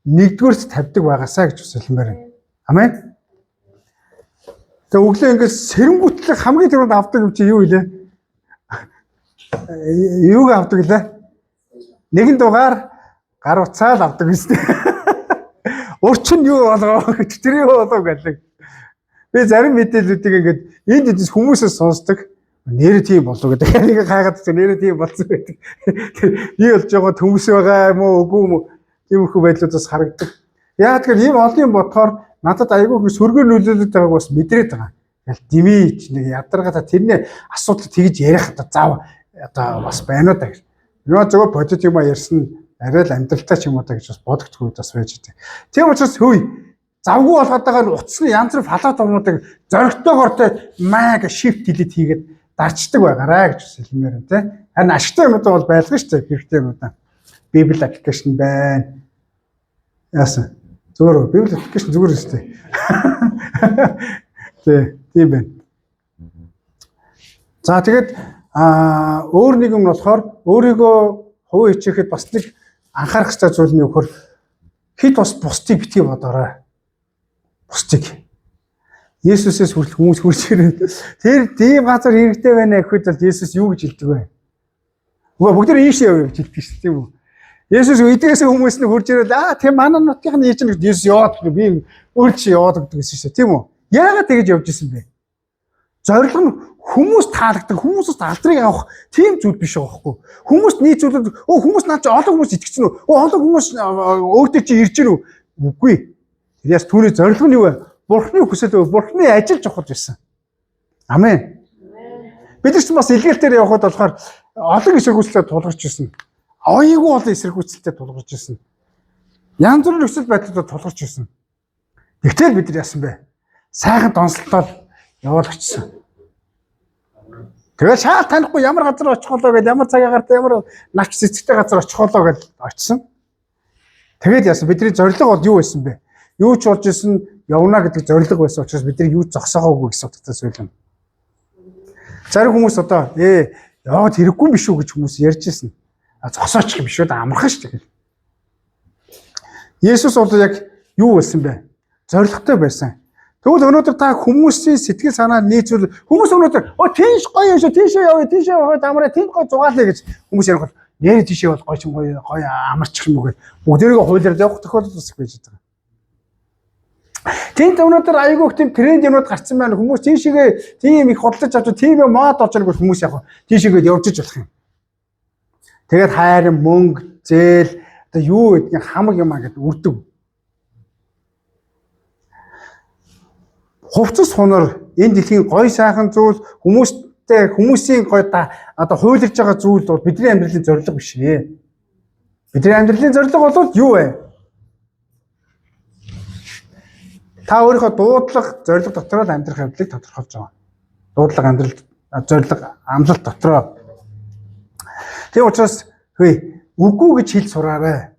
нэгдүгээрт тавьдаг байгаасаа гэж хүсэлмээр байна. Амен. Тэгээ өглөө ингээс сэрэнгүүтлэг хамгийн түрүүнд авдаг юм чи юу вэ? Юуг авдаг лээ? Нэгэн дугаар гар уцаал авдаг гэсэн. Урчин юу болоо гэж тэр юу болоо гэдэг. Би зарим мэдээллүүдийг ингээд энд эдс хүмүүсээс сонсдог. Нэрээ тийм болов гэдэг. Нэг хайгаад нэрээ тийм болсон гэдэг. Би болж байгаа төмс байгаа юм уу үгүй юм уу? Тиймэрхүү байдлуудаас харагддаг. Яа тэгэхээр ийм олон юм бодохоор надад айгүй сөргөр нөлөөлөд байгааг бас мэдрээд байгаа. Тэгэл димий нэг ядаргаата тэрний асуудал тэгж ярих одоо зав одоо бас байна уу та гэж. Нөгөө зөвхөн бодит юм а ярьсан арай л амьдралтай ч юм уу та гэж бас бодогдгүй бас байж байгаа. Тийм учраас хөөе завгүй болгоод байгаа нь утасны янз бүр фалат орнуудыг зоригтойгоор тэ маяг shift delete хийгээд дарчдаг байгаарай гэж хэлмээр байна те. Харин ашигтай юмуд бол байлгаа шүү дээ хэрэгтэй юмуд. Библи аппликейшн байна. Яасан. Зүгээр библи аппликейшн зүгээр шүү дээ. Тийм байна. За тэгээд өөр нэг юм болохоор өөрийгөө хувь хичээхэд бас нэг анхаарах хэрэгтэй зүйл нь юу гэхээр хэд бас бусдыг битгий бодоорой. Бусдыг. Есүсээс хүртэл хүмүүс хурж ирээ. Тэр тийм газар хэрэгтэй байна гэхэд бол Есүс юу гэж хэлдэг вэ? Угаа бүгд ийшээ явъя гэж хэлдэг шүү дээ тийм үү? Есүс үдээс хүмүүс нь хурж ирээд тийм манай нутгийн ээж нь Есүс яваад би өөрчөө яваад гэдэг гэсэн шүү дээ тийм үү? Яагаад тэгэж явж исэн бэ? Зорилго нь хүмүүс таалагддаг, хүмүүсээс алдрыг авах тийм зүйл биш байгаа байхгүй. Хүмүүст нийт зүйлүүд хүмүүс наад чи олон хүмүүс итгэцэн үү? Олон хүмүүс өөртөө чи ирж гэнэ үү? Үгүй. Тэрээс түүний зорилго нь юу вэ? Бурхны хүсэл вэ? Бурхны ажил чухал байсан. Амен. Бид нар ч бас илгээлтээр явхад болохоор олон эсэргүүцэлтэй тулгарч ирсэн. Оёйгүй олон эсэргүүцэлтэй тулгарч ирсэн. Янз бүрийн нөхцөл байдлуудад тулгарч ирсэн. Тэгтэл бид нар яасан бэ? Сайхан донслолтоор яваад очсон. Тэгээд шал танихгүй ямар газар очих болоо гэдээ ямар цаг агаартай ямар навч цэцэгтэй газар очих болоо гэж очсон. Тэгээд яасан бидний зорилго бол юу байсан бэ? Юу ч болж исэн явна гэдэг зорилго байсан учраас бид нар юу зогсоогоогүй гэсэн утгатай зүйл юм. Зарим хүмүүс одоо яваад хэрэггүй биш үү гэж хүмүүс ярьж ирсэн. Зогсоочих юм биш үү да амархан шүү дээ. Есүс бол яг юу болсон бэ? Зорилготой байсан. Тэгвэл өнөөдөр та хүмүүсийн сэтгэл санаа нийцүүл хүмүүс өнөөдөр тийш гоё юм шүү тийшээ яваад амраа тэнд гоё зугаалаа гэж хүмүүс ярих бол нэр тийшээ бол гоё ч гоё амарчих юм уу гэж бүгдээрээ хуулиар явах тохиолдол бас байж байгаа. Тэнд өнөөдөр айгүй их тийм тренд юмуд гарсан байна. Хүмүүс тийшээгээ тийм их худалдаж авч тийм юм мод болж байгаа хүмүүс яг тийшээгээ явж болох юм. Тэгээд хайр мөнгө зээл одоо юу гэдгийг хамаг юм аа гэдэг үрдэг. Хувцас хунар энэ дэлхийн гой сайхан зүйл хүмүүсийн гой одоо хуйлж байгаа зүйл бол бидний амьдралын зорилго биш ээ. Бидний амьдралын зорилго бол юу вэ? Та өөрийнхөө дуудлага зорилго дотроо л амьдрах явдлыг тодорхойлж байгаа. Дуудлага амьдрал зорилго амлалт дотроо. Тийм учраас үгүй гэж хэл сураарай.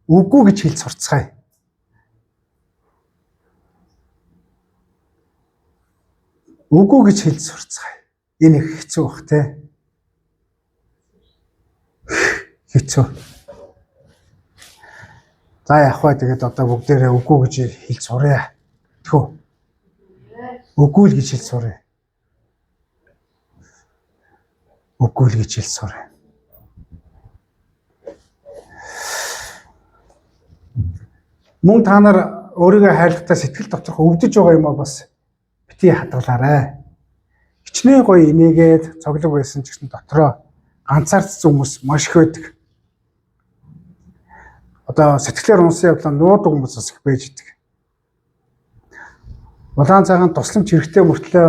Үгүй гэж хэл сурцгаая. Үгүй гэж хэл сурцгаая. Энэ их хэцүү бах те. Хэцүү. За яг хаа тэгээд одоо бүгдээрээ үгүй гэж хэл суръя. Тэхүү. Үгүй л гэж хэл суръя. Үгүй л гэж хэл суръя. Мөн та нар өөрийгөө хайрлахтаа сэтгэл доторх өвдөж байгаа юм а бас бити хадгалаарай. Хичнээн гоё инээгээд цоглог байсан ч гэсэн дотроо ганцаардсан хүмүүс маш их байдаг. Одоо сэтгэлээр унсан явдлаа нуудаг хүмүүс бас их байж идэг. Улаан цагаан тусламж хэрэгтэй мөртлөө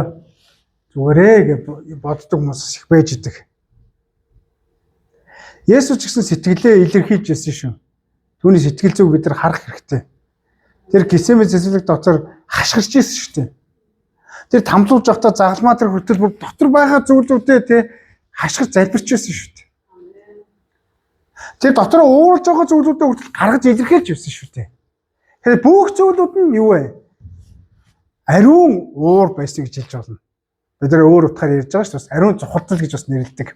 зүгээрээ гэж боддог хүмүүс их байж идэг. Есүс ч гэсэн сэтгэлээ илэрхийлж байсан шүү. Түүний сэтгэл зүйг бид нар харах хэрэгтэй. Тэр Гесеман цэцэрлэг дотор хашгирч ирсэн шүү дээ. Тэр тамлуулж явахдаа загалмаа тэр хөтөлбөр дотор байгаа зүйлүүдээ тий хашгирч залбирч ирсэн шүү дээ. Тэр дотор уурж байгаа зүйлүүдээ хүртэл гаргаж илэрхийлж ирсэн шүү дээ. Тэгэхээр бүх зүйлүүд нь юу вэ? Ариун уур байсан гэж хэлж болно. Бид нар өөр утгаар ярьж байгаа шүү дээ. Ариун цухалдал гэж бас нэрлэдэг.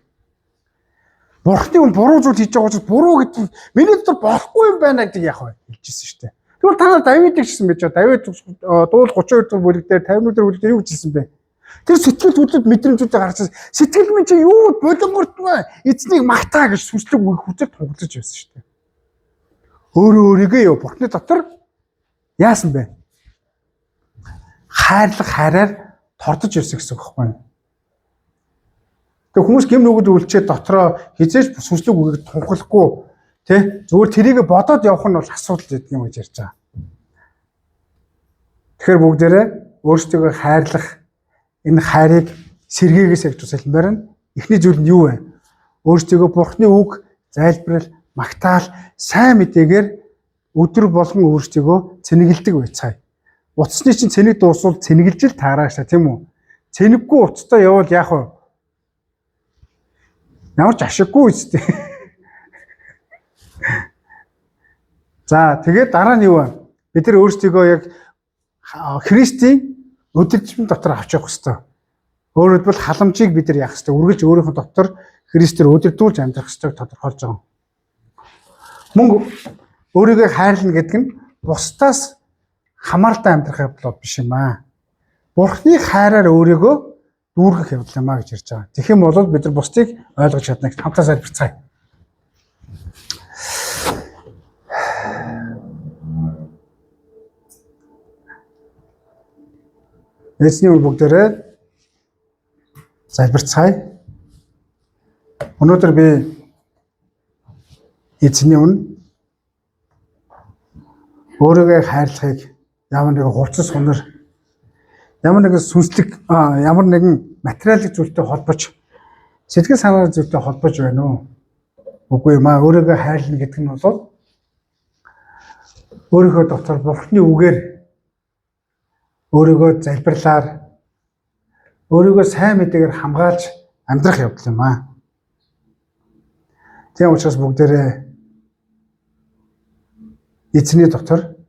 Бурхны хүн буруу зүйл хийж байгаа учраас буруу гэдэг миний дотор болохгүй юм байна гэдэг яах вэ? Хэлжсэн шүү дээ. Тэгвэл та нар Давидыг хэлсэн байж байгаа. Давид дуул 32 дугаар бүлэг дээр 50 дугаар бүлэг дээр юу хэлсэн бэ? Тэр сэтгэл хөдлөлд мэдрэмжүүдээ гаргасан. Сэтгэл минь чи юу болонгортмаа эзнийг магтаа гэж сүнслэг үг хүзэл тунгалж байсан шүү дээ. Өөрөө өөрийгөө юу Бурхны дотор яасан бэ? Хайрлах хайраар тордож ирсэн гэсэн үг байхгүй юу? Тэг хүмүүс гэм нүгд үлчээ дотроо хизээж сүнслэг үгийг тунхлахгүй тий зүгээр тэрийг бодоод явах нь бол асуудал гэдэг юм гэж ярьж байгаа. Тэгэхээр бүгдээрээ өөрсдөө хайрлах энэ хайрыг сэргээгээс явж хэлмээр нь эхний зүйл нь юу вэ? Өөрсдөө Бурхны үг зайлбарал, магтаал, сайн мэдээгээр өдөр болгон өөрсдөө цэнэгэлдэг байцгаая. Утасны чинь цэнийг дуусвал цэнэгэлж л таараашаа тийм үү? Цэнэггүй утастай явбал яах вэ? Ямар ч ашиггүй үстэй. За тэгээд дараа нь юу вэ? Бид нар өөрсдөө яг Христийн өдөржин дотор авч явах хэрэгтэй. Өөрөөр хэлбэл халамжийг бид нар яах хэрэгтэй. Үргэлж өөрийнхөө дотор Христээр өдөрдүүлж амьдрах хэрэгтэйг тодорхойлж байгаа. Мөн өөрийгөө хайрлна гэдэг нь бусдаас хамааралтай амьдрах явдал биш юм аа. Бурхны хайраар өөрийгөө дүүргэх явдал юм аа гэж ярьж байгаа. Тэгэх юм бол бид нар бусдыг ойлгож чадна гэж хамтдаа залбирцгаая. Эзний үр бүгдээрээ залбирцгаая. Өнөөдөр би эзний үн өөрийгөө хайрлахыг ямар нэгэн хувцас хунар, ямар нэгэн сүнслэг, ямар нэгэн материалын зүйлтэй холбож, сэтгэл санаа зүйлтэй холбож байна уу? Үгүй юм аа. Өөрийгөө хайрлна гэдэг нь бол өөрийнхөө дотор Бурхны үгээр өөрийгөө залбирлаар, өөрийгөө сайн мэдээгээр хамгаалж амьдрах явдал юм аа. Тийм учраас бүгдээрээ эзний дотор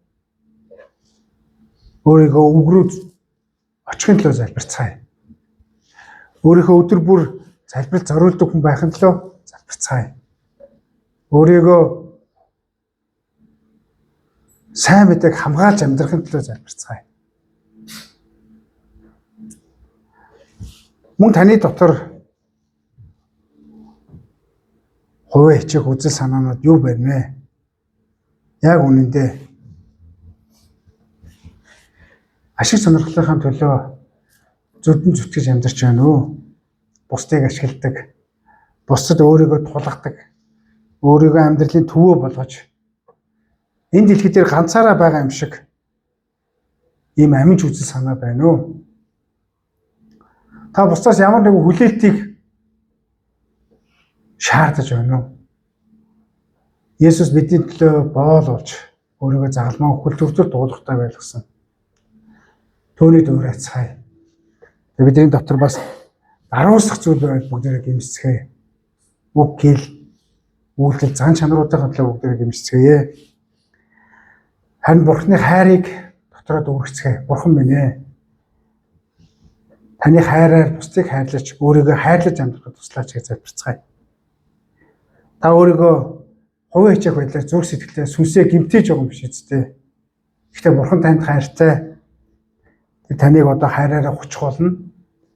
өөрийгөө үг рүү очихын төлөө залбирцгаая. Өөрийнхөө өдөр бүр залбирал зориулдаг хүн байхын төлөө залбирцгаая. Өөрийгөө сайн мэдээг хамгаалж амьдрахын төлөө залбирцгаая. Мөн таны дотор хувийн хичээх үзэл санаанууд юу байна вэ? Яг үнэндээ ашиг сонирхлынхаа төлөө зүдэн зүтгэж амьдарч байна уу? Бусдыг ашигладаг, бусдад өөрийгөө тулгадаг, өөрийгөө амьдралын төвөө болгож энэ дэлхий дээр ганцаараа байгаа юм шиг ийм аминч үзэл санаа байна уу? Та бусдаас ямар нэгэн хүлээлтийг шаардаж байна уу? Есүс бидний төлөө боол болж өөрийгөө загалмаа өхөл төвчөр дуулахтай байлгасан. Түүний дүүрээ цай. Бидний дотор бас даруусах зүйл байвал бүгдээрээ гэмсцгээе. Үг гэл үйлдэл зан чанаруудынхаа төлөө бүгдээрээ гэмсцгээе. Харин Бурхны хайрыг дотроо дүүргэцгээе. Бурхан минь ээ. Таны хайраар бусдыг хайрлаж, өөрийгөө хайрлаж амьдрахад туслаач гэж залбирцгаая. Та өөрийгөө хувийн хичээх байдлаар зүрх сэтгэлээ сүнсээ гэмтээж байгаа юм биш үсттэй. Гэхдээ Бурхан танд хайртай. Таныг одоо хайраараа хүчих болно.